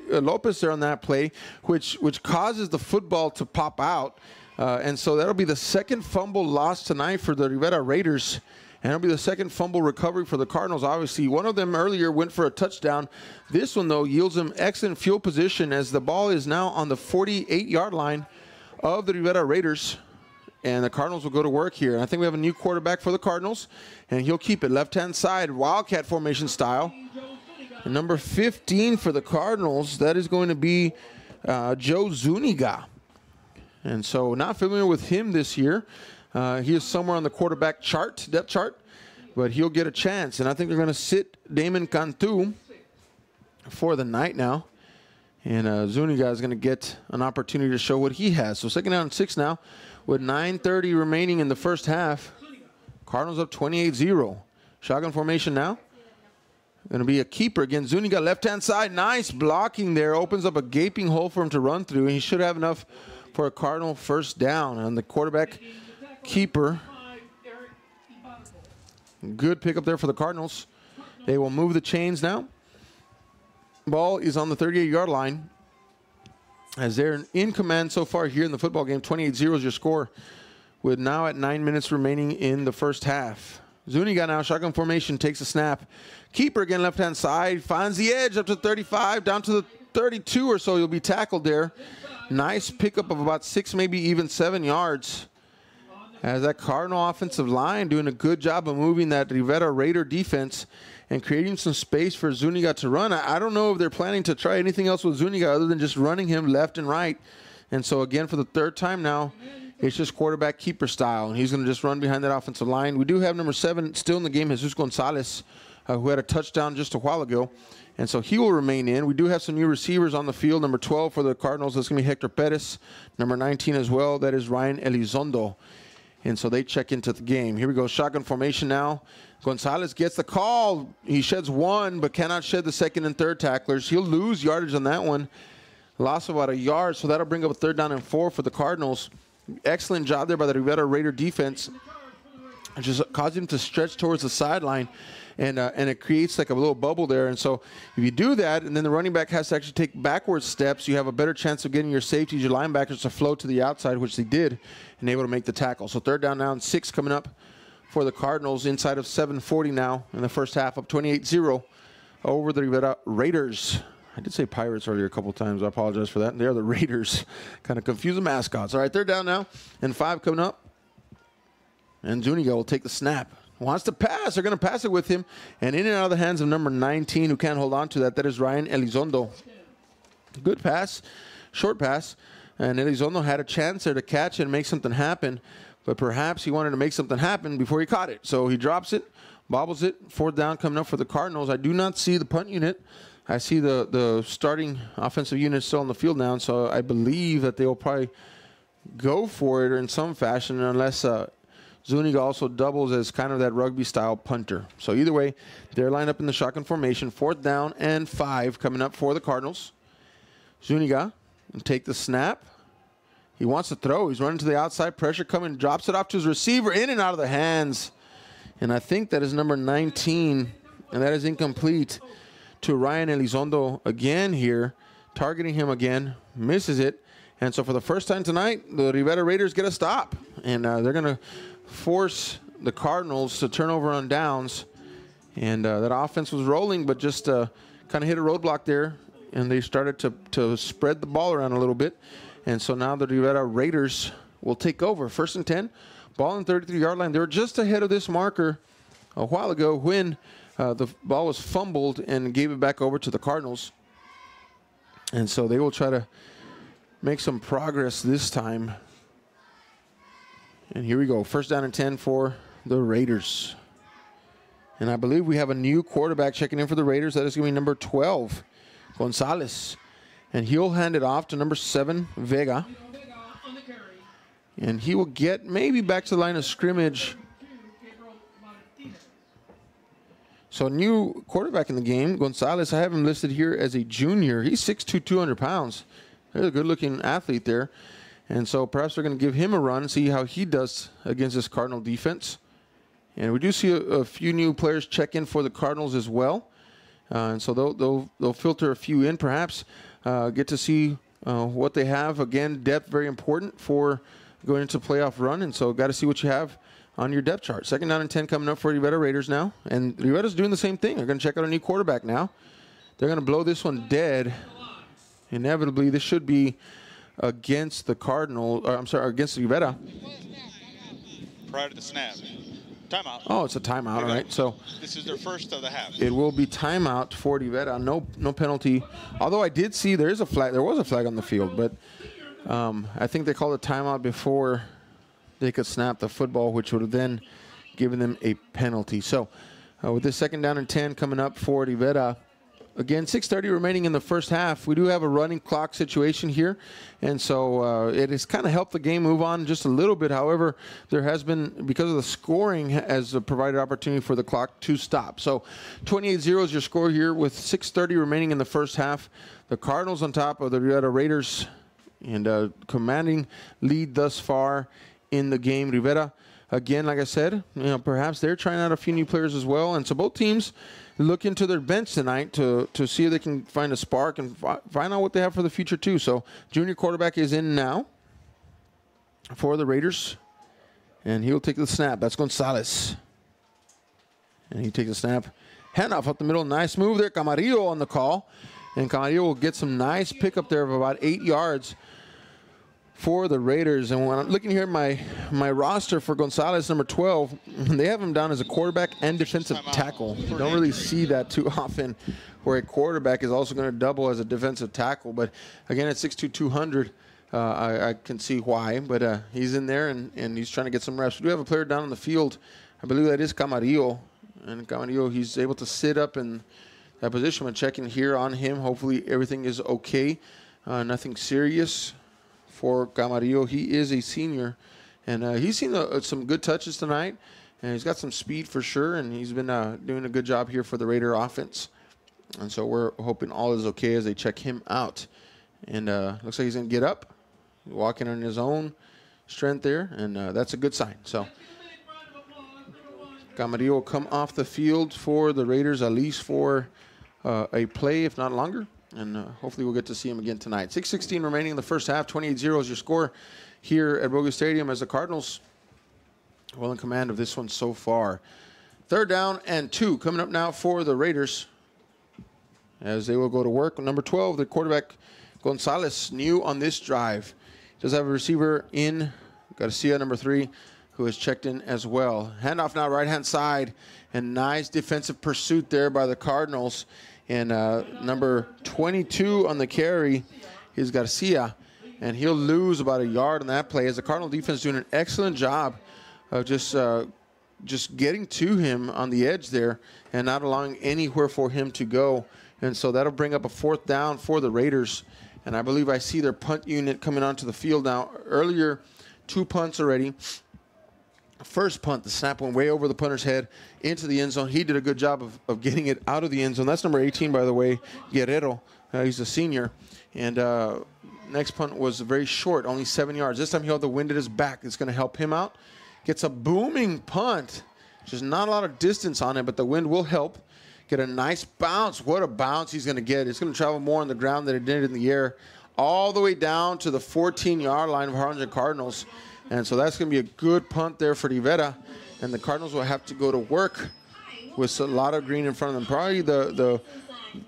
Lopez there on that play, which causes the football to pop out. And so that'll be the second fumble loss tonight for the Rivera Raiders. And it'll be the second fumble recovery for the Cardinals. Obviously, one of them earlier went for a touchdown. This one, though, yields them excellent field position as the ball is now on the 48-yard line of the Rivera Raiders. And the Cardinals will go to work here. And I think we have a new quarterback for the Cardinals. And he'll keep it left-hand side, Wildcat formation style. And number 15 for the Cardinals, that is going to be Joe Zuniga. And so not familiar with him this year. He is somewhere on the quarterback chart, depth chart, but he'll get a chance. And I think they're going to sit Damon Cantu for the night now. And Zuniga is going to get an opportunity to show what he has. So second down and 6 now with 9:30 remaining in the first half. Cardinals up 28-0. Shotgun formation now. Going to be a keeper again. Zuniga left-hand side. Nice blocking there. Opens up a gaping hole for him to run through. And he should have enough for a Cardinal first down. And the quarterback keeper. Good pickup there for the Cardinals. They will move the chains now. Ball is on the 38-yard line. As they're in command so far here in the football game. 28-0 is your score. With now at 9 minutes remaining in the first half. Zuniga now, shotgun formation, takes a snap. Keeper again, left-hand side. Finds the edge up to 35, down to the 32 or so. You'll be tackled there. Nice pickup of about 6, maybe even 7 yards. As that Cardinal offensive line doing a good job of moving that Rivera Raider defense and creating some space for Zuniga to run. I don't know if they're planning to try anything else with Zuniga other than just running him left and right. And so again, for the 3rd time now, it's just quarterback keeper style. And he's going to just run behind that offensive line. We do have number 7 still in the game, Jesus Gonzalez, who had a touchdown just a while ago. And so he will remain in. We do have some new receivers on the field. Number 12 for the Cardinals, that's going to be Hector Perez. Number 19 as well, that is Ryan Elizondo. And so they check into the game. Here we go, shotgun formation now. Gonzalez gets the call. He sheds 1, but cannot shed the 2nd and 3rd tacklers. He'll lose yardage on that one. Loss of about a yard, so that'll bring up a 3rd down and 4 for the Cardinals. Excellent job there by the Rivera Raider defense. Just caused him to stretch towards the sideline. And it creates like a little bubble there. And so if you do that, and then the running back has to actually take backward steps, you have a better chance of getting your safeties, your linebackers to float to the outside, which they did, and able to make the tackle. So 3rd down now and 6 coming up for the Cardinals inside of 7:40 now in the first half, up 28-0 over the Rivera Raiders. I did say Pirates earlier a couple times. I apologize for that. They're the Raiders. Kind of confuse the mascots. All right, 3rd down now and 5 coming up. And Zuniga will take the snap. Wants to pass. They're going to pass it with him. And in and out of the hands of number 19, who can't hold on to that. That is Ryan Elizondo. Good pass. Short pass. And Elizondo had a chance there to catch it and make something happen. But perhaps he wanted to make something happen before he caught it. So he drops it. bobbles it. Fourth down coming up for the Cardinals. I do not see the punt unit. I see the starting offensive unit still on the field now, so I believe that they will probably go for it in some fashion unless Zuniga also doubles as kind of that rugby-style punter. So either way, they're lined up in the shotgun formation. Fourth down and 5 coming up for the Cardinals. Zuniga will take the snap. He wants to throw. He's running to the outside. Pressure coming. Drops it off to his receiver. In and out of the hands. And I think that is number 19, and that is incomplete to Ryan Elizondo again here, targeting him again, misses it. And so for the first time tonight, the Rivera Raiders get a stop. And they're going to force the Cardinals to turn over on downs. And that offense was rolling, but just kind of hit a roadblock there. And they started to spread the ball around a little bit. And so now the Rivera Raiders will take over. First and 10, ball on the 33-yard line. They were just ahead of this marker a while ago when the ball was fumbled and gave it back over to the Cardinals. And so they will try to make some progress this time. And here we go. First down and 10 for the Raiders. And I believe we have a new quarterback checking in for the Raiders. That is going to be number 12, Gonzalez. And he'll hand it off to number 7, Vega. And he will get maybe back to the line of scrimmage. So new quarterback in the game, Gonzalez. I have him listed here as a junior. He's 6'2", 200 pounds. He's a good-looking athlete there. And so perhaps they're going to give him a run, see how he does against this Cardinal defense. And we do see a few new players check in for the Cardinals as well. And so they'll filter a few in, perhaps, get to see what they have. Again, depth very important for going into playoff run. And so got to see what you have on your depth chart. Second down and 10 coming up for Rivera Raiders now. And Rivera's doing the same thing. They're going to check out a new quarterback now. They're going to blow this one dead. Inevitably, this should be against the against Rivera. Prior to the snap. Timeout. Oh, it's a timeout, all right. So this is their first of the half. It will be timeout for Rivera. No penalty. Although I did see there was a flag on the field, but I think they called a timeout before they could snap the football, which would have then given them a penalty. So with this second down and 10 coming up for Rivera, again, 6:30 remaining in the first half. We do have a running clock situation here, and so it has kind of helped the game move on just a little bit. However, there has been, because of the scoring, has provided opportunity for the clock to stop. So 28-0 is your score here with 6:30 remaining in the first half. The Cardinals on top of the Rivera Raiders, and commanding lead thus far in the game. Rivera, again, like I said, perhaps they're trying out a few new players as well, and so both teams look into their bench tonight to see if they can find a spark and find out what they have for the future too. So junior quarterback is in now for the Raiders, and he'll take the snap. That's Gonzalez, and he takes the snap. Handoff up the middle. Nice move there. Camarillo on the call, and Camarillo will get some nice pickup there of about 8 yards for the Raiders. And when I'm looking here at my roster for Gonzalez, number 12, they have him down as a quarterback and defensive tackle. You don't really see that too often, where a quarterback is also going to double as a defensive tackle. But again, at 6'2", 200, I can see why. But he's in there, and he's trying to get some reps. We do have a player down on the field. I believe that is Camarillo. And Camarillo, he's able to sit up in that position. I'm checking here on him. Hopefully everything is okay. Nothing serious for Camarillo. He is a senior, and he's seen some good touches tonight, and he's got some speed for sure, and he's been doing a good job here for the Raider offense. And so we're hoping all is okay as they check him out. And looks like he's going to get up, walking on his own strength there, and that's a good sign. So Camarillo will come off the field for the Raiders at least for a play, if not longer. And hopefully we'll get to see him again tonight. 6:16 remaining in the first half. 28-0 is your score here at Bogus Stadium as the Cardinals well in command of this one so far. Third down and 2 coming up now for the Raiders as they will go to work. Number 12, the quarterback Gonzalez, new on this drive. Does have a receiver in Garcia, number 3, who has checked in as well. Handoff now right-hand side, and nice defensive pursuit there by the Cardinals. And number 22 on the carry is Garcia, and he'll lose about a yard on that play as the Cardinal defense doing an excellent job of just just getting to him on the edge there and not allowing anywhere for him to go. And so that'll bring up a 4th down for the Raiders. And I believe I see their punt unit coming onto the field now. Earlier, 2 punts already. First punt, the snap went way over the punter's head into the end zone. He did a good job of getting it out of the end zone. That's number 18, by the way, Guerrero. He's a senior. And next punt was very short, only 7 yards. This time he held the wind at his back. It's going to help him out. Gets a booming punt. Just not a lot of distance on it, but the wind will help. Get a nice bounce. What a bounce he's going to get. It's going to travel more on the ground than it did in the air. All the way down to the 14-yard line of Harlingen Cardinals. And so that's going to be a good punt there for Rivera. And the Cardinals will have to go to work with a lot of green in front of them. Probably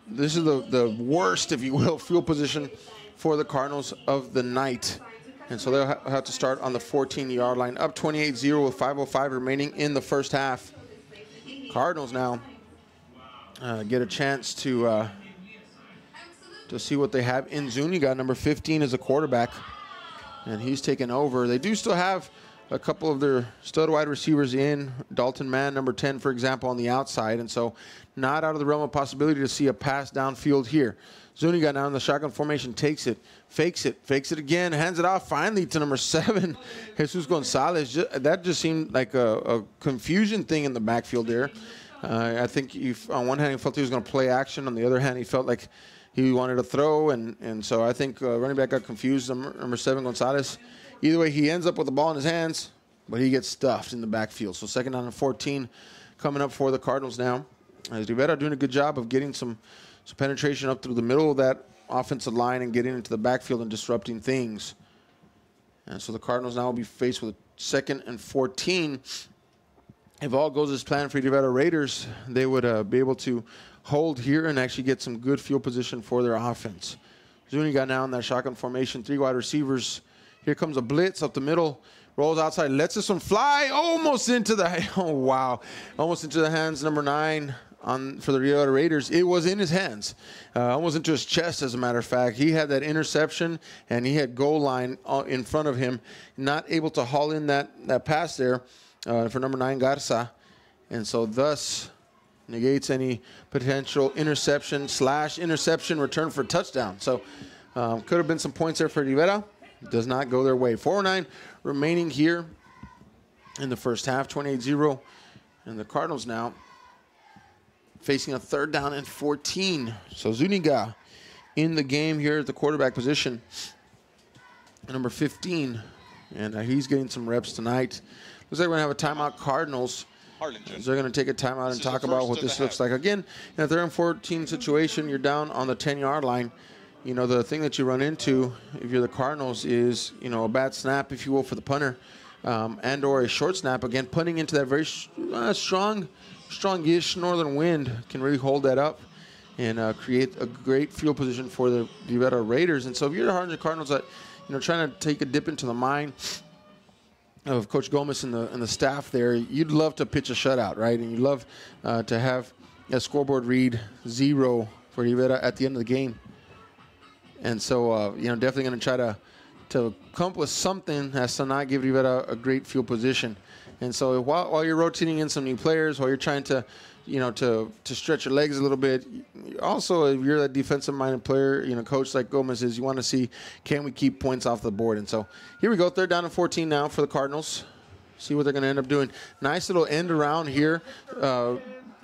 this is the worst, if you will, field position for the Cardinals of the night. And so they'll have to start on the 14-yard line. Up 28-0 with 5:05 remaining in the first half. Cardinals now get a chance to see what they have in Zuniga. Number 15 is a quarterback, and he's taken over. They do still have a couple of their stud wide receivers in. Dalton Mann, number 10, for example, on the outside. And so not out of the realm of possibility to see a pass downfield here. Zuniga now in the shotgun formation, takes it, fakes it again, hands it off finally to number 7, Jesus Gonzalez. That just seemed like a confusion thing in the backfield there. I think on one hand he felt he was going to play action. On the other hand, he felt like he wanted to throw. And so I think running back got confused, number 7, Gonzalez. Either way, he ends up with the ball in his hands, but he gets stuffed in the backfield. So 2nd down and 14 coming up for the Cardinals now. As Rivera doing a good job of getting some penetration up through the middle of that offensive line and getting into the backfield and disrupting things. And so the Cardinals now will be faced with 2nd and 14. If all goes as planned for the Rivera Raiders, they would be able to hold here and actually get some good field position for their offense. Zuniga now in that shotgun formation, 3 wide receivers. Here comes a blitz up the middle, rolls outside, lets this one fly, almost into the, oh wow, almost into the hands, number 9 for the Rivera Raiders. It was in his hands, almost into his chest, as a matter of fact. He had that interception, and he had goal line in front of him, not able to haul in that pass there for number 9, Garza, and so thus negates any potential interception return for a touchdown. So could have been some points there for Rivera. Does not go their way. 4:09 remaining here in the first half, 28-0. And the Cardinals now facing a 3rd down and 14. So Zuniga in the game here at the quarterback position. Number 15. And he's getting some reps tonight. Looks like we're going to have a timeout, Cardinals. Harlingen. So they're going to take a timeout and talk about what this looks like. Again, in a 3rd and 14 situation, you're down on the 10-yard line. You know, the thing that you run into if you're the Cardinals is, you know, a bad snap, if you will, for the punter, and or a short snap. Again, punting into that very strong-ish northern wind can really hold that up and create a great field position for the Rivera Raiders. And so if you're the Harlingen Cardinals that, you know, trying to take a dip into the mind of Coach Gomez and the staff there, you'd love to pitch a shutout, right? And you'd love to have a scoreboard read 0 for Rivera at the end of the game. And so, you know, definitely going to try to come up with something that's to not give Rivera a great field position. And so while you're rotating in some new players, while you're trying to, you know, to stretch your legs a little bit, also if you're that defensive-minded player, you know, coach like Gomez is, you want to see, can we keep points off the board? And so here we go, 3rd down and 14 now for the Cardinals. See what they're going to end up doing. Nice little end around here.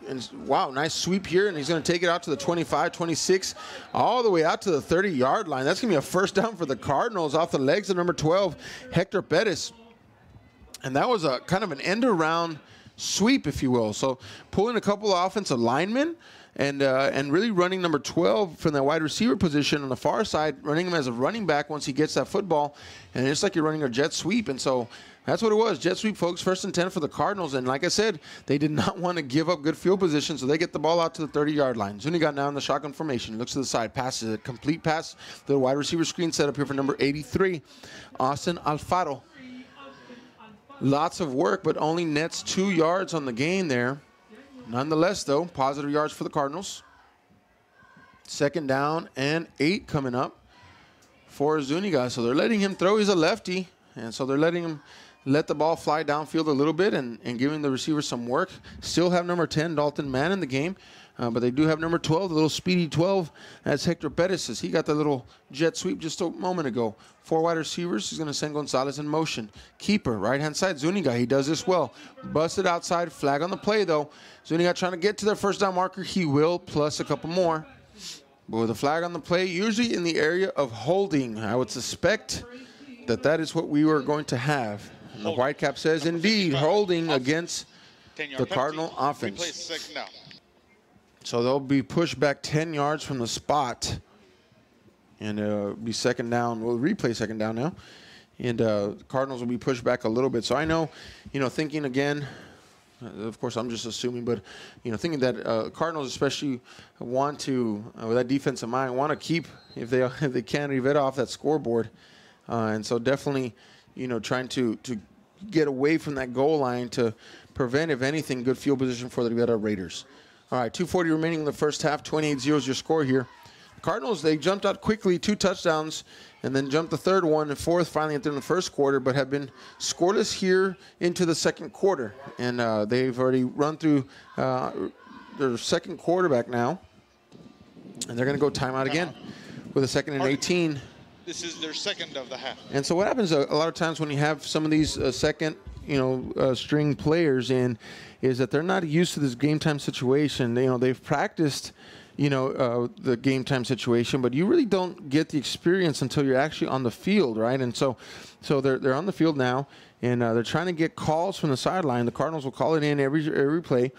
And wow, nice sweep here, and he's going to take it out to the 25, 26, all the way out to the 30-yard line. That's going to be a 1st down for the Cardinals off the legs of number 12, Hector Perez. And that was a kind of an end-around sweep, if you will. So pulling a couple of offensive linemen and really running number 12 from that wide receiver position on the far side, running him as a running back once he gets that football. And it's like you're running a jet sweep. And so that's what it was. Jet sweep, folks. 1st and 10 for the Cardinals. And like I said, they did not want to give up good field position, so they get the ball out to the 30-yard line. Zuniga now in the shotgun formation. He looks to the side, passes it. Complete pass. The wide receiver screen set up here for number 83, Austin Alfaro. Lots of work, but only nets 2 yards on the game there. Nonetheless, though, positive yards for the Cardinals. 2nd down and 8 coming up for Zuniga. So they're letting him throw. He's a lefty, and so they're letting him let the ball fly downfield a little bit and giving the receiver some work. Still have number 10, Dalton Mann, in the game. But they do have number 12, the little speedy 12. That's Hector Perez. He got the little jet sweep just a moment ago. 4 wide receivers. He's going to send Gonzalez in motion. Keeper, right-hand side, Zuniga. He does this well. Busted outside. Flag on the play, though. Zuniga trying to get to their first down marker. He will, plus a couple more. But with a flag on the play, usually in the area of holding, I would suspect that is what we were going to have. And the Whitecap says, indeed, holding against the Cardinal offense. So they'll be pushed back 10 yards from the spot. And be second down. We'll replay second down now. And the Cardinals will be pushed back a little bit. So I know, thinking again, of course, I'm just assuming, but, thinking that Cardinals especially want to, with that defense in mind, want to keep, if they can, Rivera off that scoreboard. And so definitely, trying to get away from that goal line to prevent, if anything, good field position for the Rivera Raiders. All right, 2:40 remaining in the first half. 28-0 is your score here. Cardinals, they jumped out quickly, 2 touchdowns, and then jumped the third one and fourth finally at the end of the first quarter, but have been scoreless here into the second quarter. And they've already run through their second quarterback now, and they're going to go timeout again with a 2nd and 18. This is their second of the half. And so what happens a lot of times when you have some of these second, string players in, is that they're not used to this game time situation. They've practiced, the game time situation, but you really don't get the experience until you're actually on the field, right? And so they're on the field now, and they're trying to get calls from the sideline. The Cardinals will call it in every play.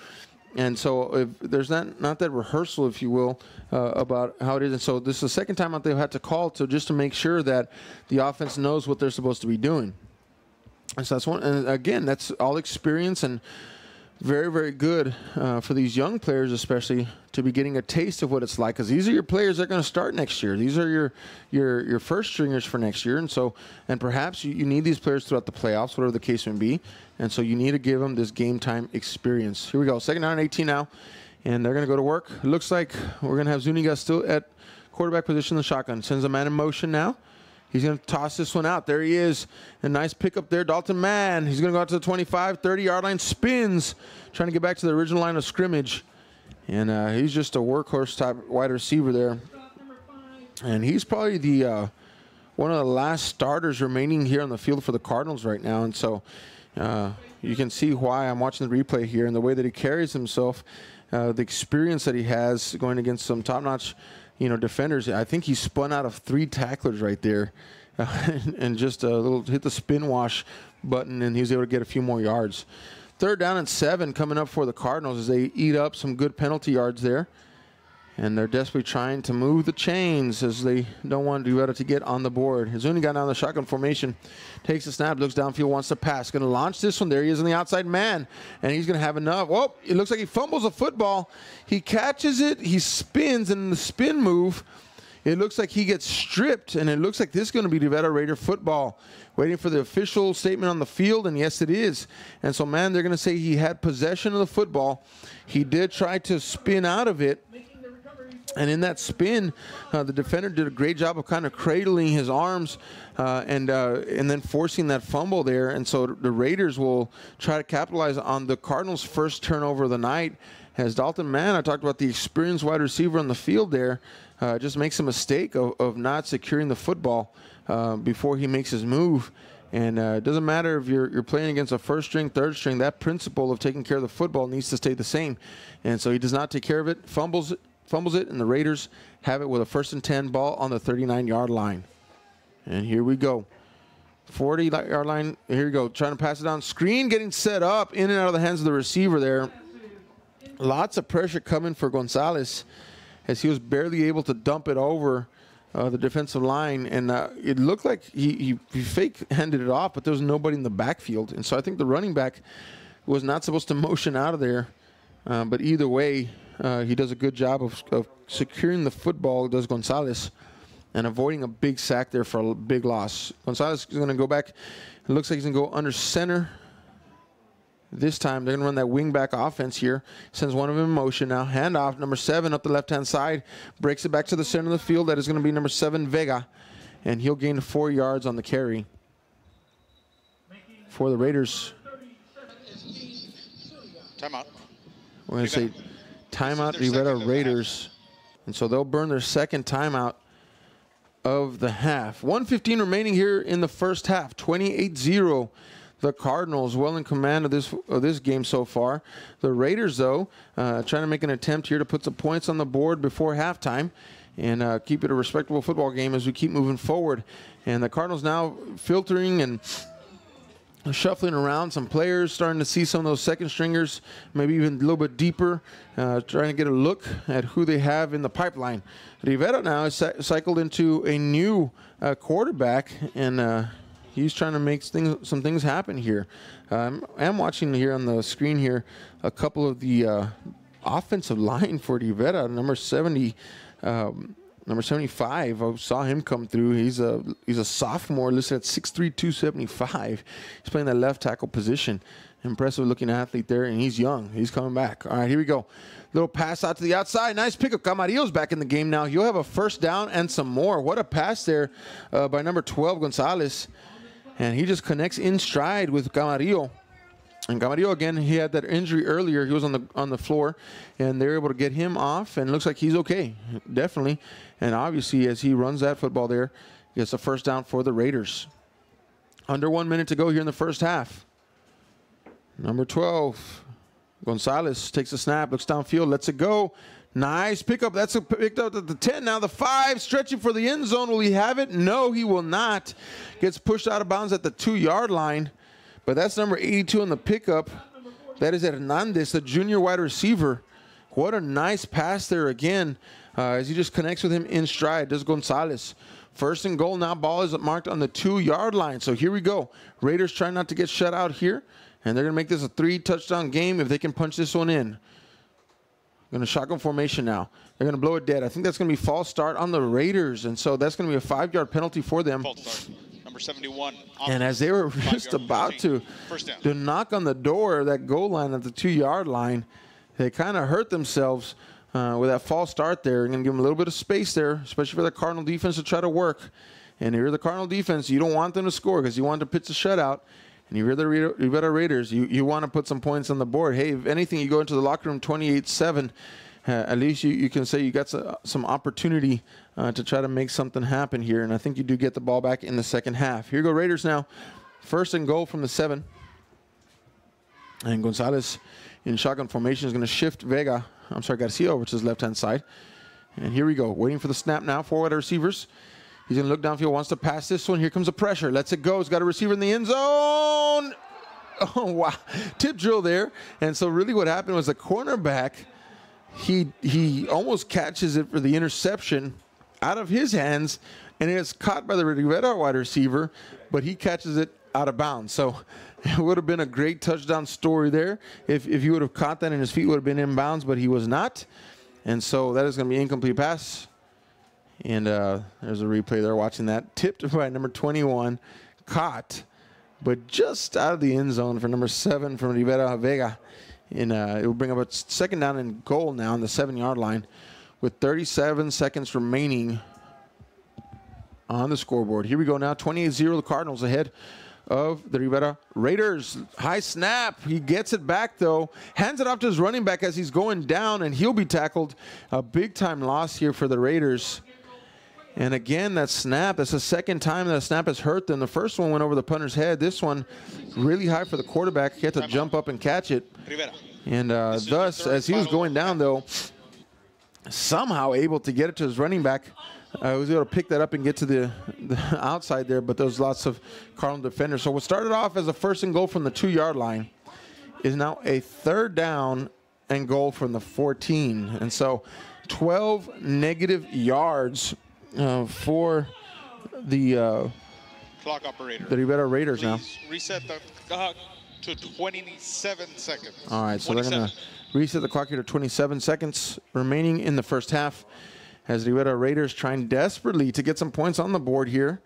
And so if there's not that rehearsal, if you will, about how it is. And so this is the second time that they've had to call just to make sure that the offense knows what they're supposed to be doing. And so that's one. And again, that's all experience and very, very good for these young players, especially to be getting a taste of what it's like. Because these are your players that are going to start next year. These are your first stringers for next year. And perhaps you need these players throughout the playoffs, whatever the case may be. And so you need to give them this game time experience. Here we go. 2nd down and 18 now. And they're going to go to work. It looks like we're going to have Zuniga still at quarterback position in the shotgun. Sends a man in motion now. He's going to toss this one out. There he is. A nice pickup there. Dalton Mann. He's going to go out to the 25, 30-yard line. Spins. Trying to get back to the original line of scrimmage. And he's just a workhorse type wide receiver there. And he's probably the one of the last starters remaining here on the field for the Cardinals right now. And so you can see why I'm watching the replay here and the way that he carries himself, the experience that he has going against some top-notch defenders. I think he spun out of 3 tacklers right there and just a little hit the spin wash button, and he was able to get a few more yards. 3rd down and 7 coming up for the Cardinals as they eat up some good penalty yards there. And they're desperately trying to move the chains as they don't want Rivera to get on the board. Zuniga down the shotgun formation. Takes the snap, looks downfield, wants to pass. Going to launch this one. There he is on the outside man. And he's going to have enough. Whoa, it looks like he fumbles the football. He catches it. He spins, and in the spin move, it looks like he gets stripped. And it looks like this is going to be Rivera Raider football. Waiting for the official statement on the field, and yes, it is. And so, man, they're going to say he had possession of the football. He did try to spin out of it. And in that spin, the defender did a great job of kind of cradling his arms and then forcing that fumble there. And so the Raiders will try to capitalize on the Cardinals' first turnover of the night. As Dalton Mann, I talked about the experienced wide receiver on the field there, just makes a mistake of not securing the football before he makes his move. And it doesn't matter if you're playing against a first string, third string, that principle of taking care of the football needs to stay the same. And so he does not take care of it, fumbles it, and the Raiders have it with a 1st and 10 ball on the 39-yard line. And here we go. 40-yard line. Here we go. Trying to pass it down. Screen getting set up in and out of the hands of the receiver there. Lots of pressure coming for Gonzalez as he was barely able to dump it over the defensive line. And it looked like he fake-handed it off, but there was nobody in the backfield. And so I think the running back was not supposed to motion out of there. But either way, he does a good job of securing the football, does Gonzalez, and avoiding a big sack there for a big loss. Gonzalez is going to go back. It looks like he's going to go under center. This time, they're going to run that wing-back offense here. Sends one of them in motion now. Handoff, number 7 up the left-hand side. Breaks it back to the center of the field. That is going to be number 7, Vega. And he'll gain 4 yards on the carry. for the Raiders. Timeout. We're going to say timeout, Rivera Raiders. And so they'll burn their second timeout of the half. 1:15 remaining here in the first half. 28-0. The Cardinals well in command of this game so far. The Raiders, though, trying to make an attempt here to put some points on the board before halftime and keep it a respectable football game as we keep moving forward. And the Cardinals now filtering and shuffling around some players, starting to see some of those second stringers, maybe even a little bit deeper, trying to get a look at who they have in the pipeline. Rivera now is cycled into a new quarterback, and he's trying to make some things happen here. I'm watching here on the screen here a couple of the offensive line for Rivera. Number 70, number 75. I saw him come through. He's a sophomore, listed at 6'3", 275. He's playing that left tackle position. Impressive looking athlete there, and he's young. He's coming back. All right, here we go. Little pass out to the outside. Nice pickup. Camarillo's back in the game now. He'll have a first down and some more. What a pass there by number 12, Gonzalez. And he just connects in stride with Camarillo. And Camarillo, again, he had that injury earlier. He was on the floor, and they were able to get him off, and it looks like he's okay, definitely. And obviously, as he runs that football there, he gets a first down for the Raiders. Under 1 minute to go here in the first half. Number 12, Gonzalez takes a snap, looks downfield, lets it go. Nice pickup. That's picked up at the 10. Now the 5, stretching for the end zone. Will he have it? No, he will not. Gets pushed out of bounds at the 2-yard line. But that's number 82 on the pickup. That is Hernandez, the junior wide receiver. What a nice pass there again as he just connects with him in stride. Does Gonzalez. First and goal now. Ball is marked on the 2-yard line. So here we go. Raiders trying not to get shut out here. And they're going to make this a 3-touchdown game if they can punch this one in. Going to shotgun formation now. They're going to blow it dead. I think that's going to be false start on the Raiders. And so that's going to be a 5-yard penalty for them. False start. Number 71. And as they were just about to knock on the door of that goal line at the 2-yard line, they kind of hurt themselves with that false start there. They're going to give them a little bit of space there, especially for the Cardinal defense to try to work. And here the Cardinal defense, you don't want them to score because you want to pitch a shutout. And you're the Rivera Raiders, you want to put some points on the board. Hey, if anything, you go into the locker room 28-7. At least you can say you got some opportunity to try to make something happen here. And I think you do get the ball back in the second half. Here go Raiders now. First and goal from the 7. And Gonzalez in shotgun formation is going to shift Garcia over to his left-hand side. And here we go. Waiting for the snap now. 4 wide receivers. He's going to look downfield, wants to pass this one. Here comes the pressure. Lets it go. He's got a receiver in the end zone. Oh, wow. Tip drill there. And so really what happened was the cornerback, he almost catches it for the interception out of his hands, and it's caught by the Rivera wide receiver, but he catches it out of bounds. So it would have been a great touchdown story there if he would have caught that and his feet would have been in bounds, but he was not. And so that is going to be an incomplete pass. And there's a replay there watching that. Tipped by number 21. Caught, but just out of the end zone for number 7 from Rivera Vega. And it will bring up a second down and goal now on the 7-yard line with 37 seconds remaining on the scoreboard. Here we go now. 28-0, the Cardinals ahead of the Rivera Raiders. High snap. He gets it back, though. Hands it off to his running back as he's going down, and he'll be tackled. A big-time loss here for the Raiders. And again, that snap, that's the second time that snap has hurt them. The first one went over the punter's head. This one really high for the quarterback. He had to jump up and catch it. And thus, as he was going down, though, somehow able to get it to his running back. Was able to pick that up and get to the outside there, but there's lots of Cardinal defenders. So what started off as a first and goal from the 2-yard line is now a 3rd down and goal from the 14. And so 12 negative yards for the clock operator. The Rivera Raiders. Please now. Reset the clock to 27 seconds. All right, so they're going to reset the clock here to 27 seconds remaining in the first half as the Rivera Raiders trying desperately to get some points on the board here.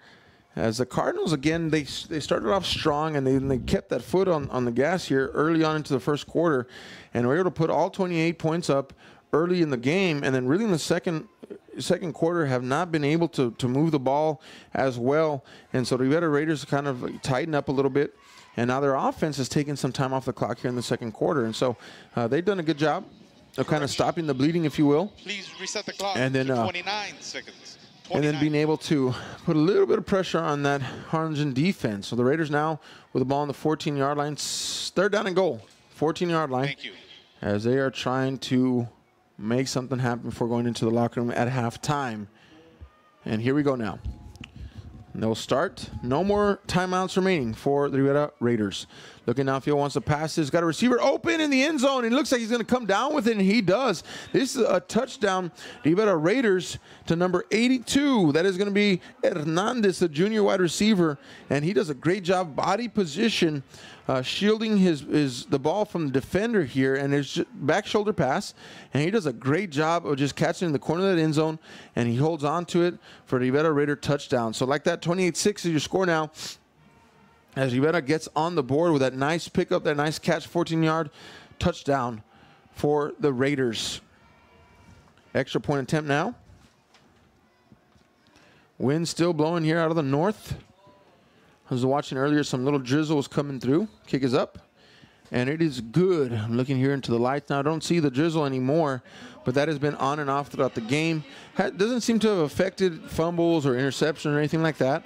As the Cardinals, again, they started off strong, and they kept that foot on the gas here early on into the first quarter, and were able to put all 28 points up early in the game, and then really in the second quarter have not been able to move the ball as well. And so the Rivera Raiders kind of tighten up a little bit, and now their offense is taking some time off the clock here in the second quarter. And so they've done a good job of kind of stopping the bleeding, if you will. Please reset the clock and then, to 29 seconds. 29. And then being able to put a little bit of pressure on that Harlingen defense. So the Raiders now with the ball on the 14-yard line, 3rd down and goal, 14-yard line. Thank you. As they are trying to make something happen before going into the locker room at halftime. And here we go now. And they'll start. No more timeouts remaining for the Rivera Raiders. Looking downfield, wants to pass this. Got a receiver open in the end zone. It looks like he's going to come down with it, and he does. This is a touchdown. Rivera Raiders to number 82. That is going to be Hernandez, the junior wide receiver. And he does a great job, body position, shielding the ball from the defender here. And it's just back shoulder pass. And he does a great job of just catching in the corner of that end zone. And he holds on to it for the Rivera Raider touchdown. So like that, 28-6 is your score now. As Rivera gets on the board with that nice pickup, that nice catch, 14-yard touchdown for the Raiders. Extra point attempt now. Wind still blowing here out of the north. I was watching earlier, some little drizzle was coming through. Kick is up, and it is good. I'm looking here into the lights now. I don't see the drizzle anymore, but that has been on and off throughout the game. Doesn't seem to have affected fumbles or interception or anything like that.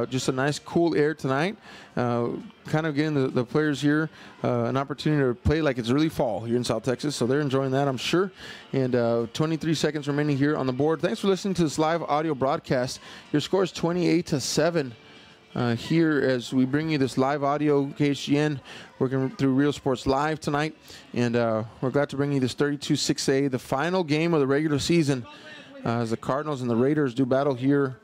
Just a nice cool air tonight. Kind of getting the players here an opportunity to play like it's really fall here in South Texas. So they're enjoying that, I'm sure. And 23 seconds remaining here on the board. Thanks for listening to this live audio broadcast. Your score is 28-7. Here as we bring you this live audio, KHGN, working through Real Sports Live tonight. And we're glad to bring you this 32-6A, the final game of the regular season, as the Cardinals and the Raiders do battle here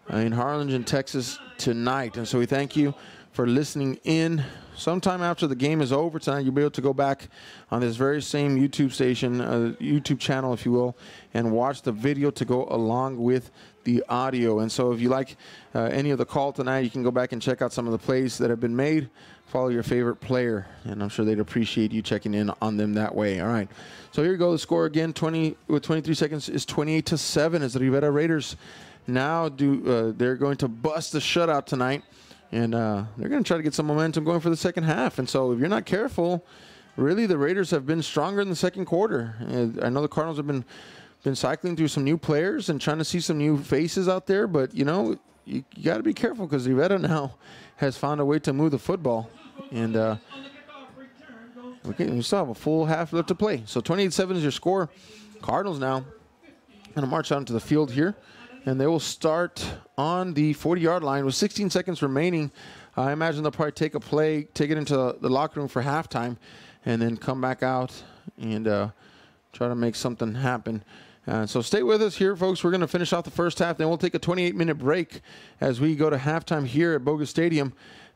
in Harlingen, Texas tonight. And so we thank you for listening in. Sometime after the game is over tonight, you'll be able to go back on this very same YouTube station, YouTube channel, if you will, and watch the video to go along with the audio. And so if you like any of the call tonight, you can go back and check out some of the plays that have been made. Follow your favorite player, and I'm sure they'd appreciate you checking in on them that way. All right. So here you go. The score again, 23 seconds, is 28-7 as the Rivera Raiders now they're going to bust the shutout tonight. And they're going to try to get some momentum going for the second half. And so if you're not careful, really the Raiders have been stronger in the second quarter. I know the Cardinals have been cycling through some new players and trying to see some new faces out there. But, you know, you got to be careful because Rivera now has found a way to move the football. And we still have a full half left to play. So 28-7 is your score. Cardinals now going to march out into the field here. And they will start on the 40-yard line with 16 seconds remaining. I imagine they'll probably take a play, take it into the locker room for halftime, and then come back out and try to make something happen. So stay with us here, folks. We're going to finish off the first half. Then we'll take a 28-minute break as we go to halftime here at Bogus Stadium.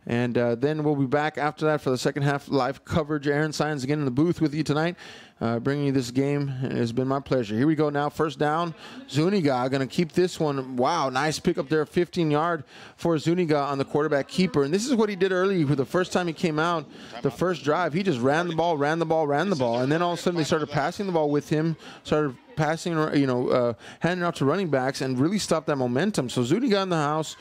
And then we'll be back after that for the second half live coverage. Aaron Sines again in the booth with you tonight, bringing you this game. It has been my pleasure. Here we go now. First down. Zuniga going to keep this one. Wow, nice pick up there. 15-yard for Zuniga on the quarterback keeper. And this is what he did early. The first time he came out, the first drive, he just ran the ball. And then all of a sudden they started passing the ball with him, started passing, handing off to running backs, and really stopped that momentum. So Zuniga in the house.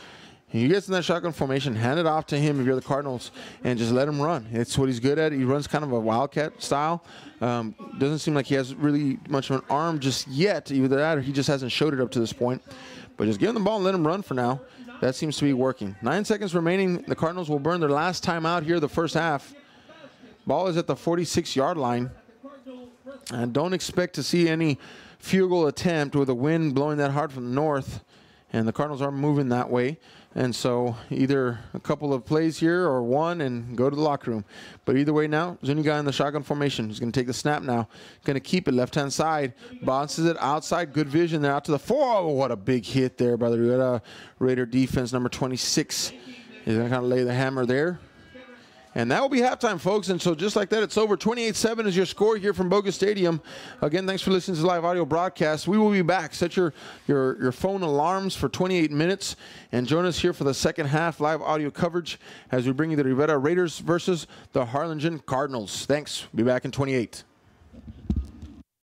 He gets in that shotgun formation, hand it off to him if you're the Cardinals, and just let him run. It's what he's good at. He runs kind of a wildcat style. Doesn't seem like he has really much of an arm just yet. Either that or he just hasn't showed it up to this point. But just give him the ball and let him run for now. That seems to be working. 9 seconds remaining. The Cardinals will burn their last time out here the first half. Ball is at the 46-yard line. And don't expect to see any field goal attempt with the wind blowing that hard from the north. And the Cardinals are moving that way. And so either a couple of plays here or one and go to the locker room. But either way now, Zuniga in the shotgun formation. He's going to take the snap now. Going to keep it left-hand side. Bounces it outside. Good vision there out to the 4. Oh, what a big hit there by the Raider defense. Number 26 is going to kind of lay the hammer there. And that will be halftime, folks. And so just like that, it's over. 28-7 is your score here from Bogus Stadium. Again, thanks for listening to the live audio broadcast. We will be back. Set your phone alarms for 28 minutes. And join us here for the second half live audio coverage as we bring you the Rivera Raiders versus the Harlingen Cardinals. Thanks. Be back in 28.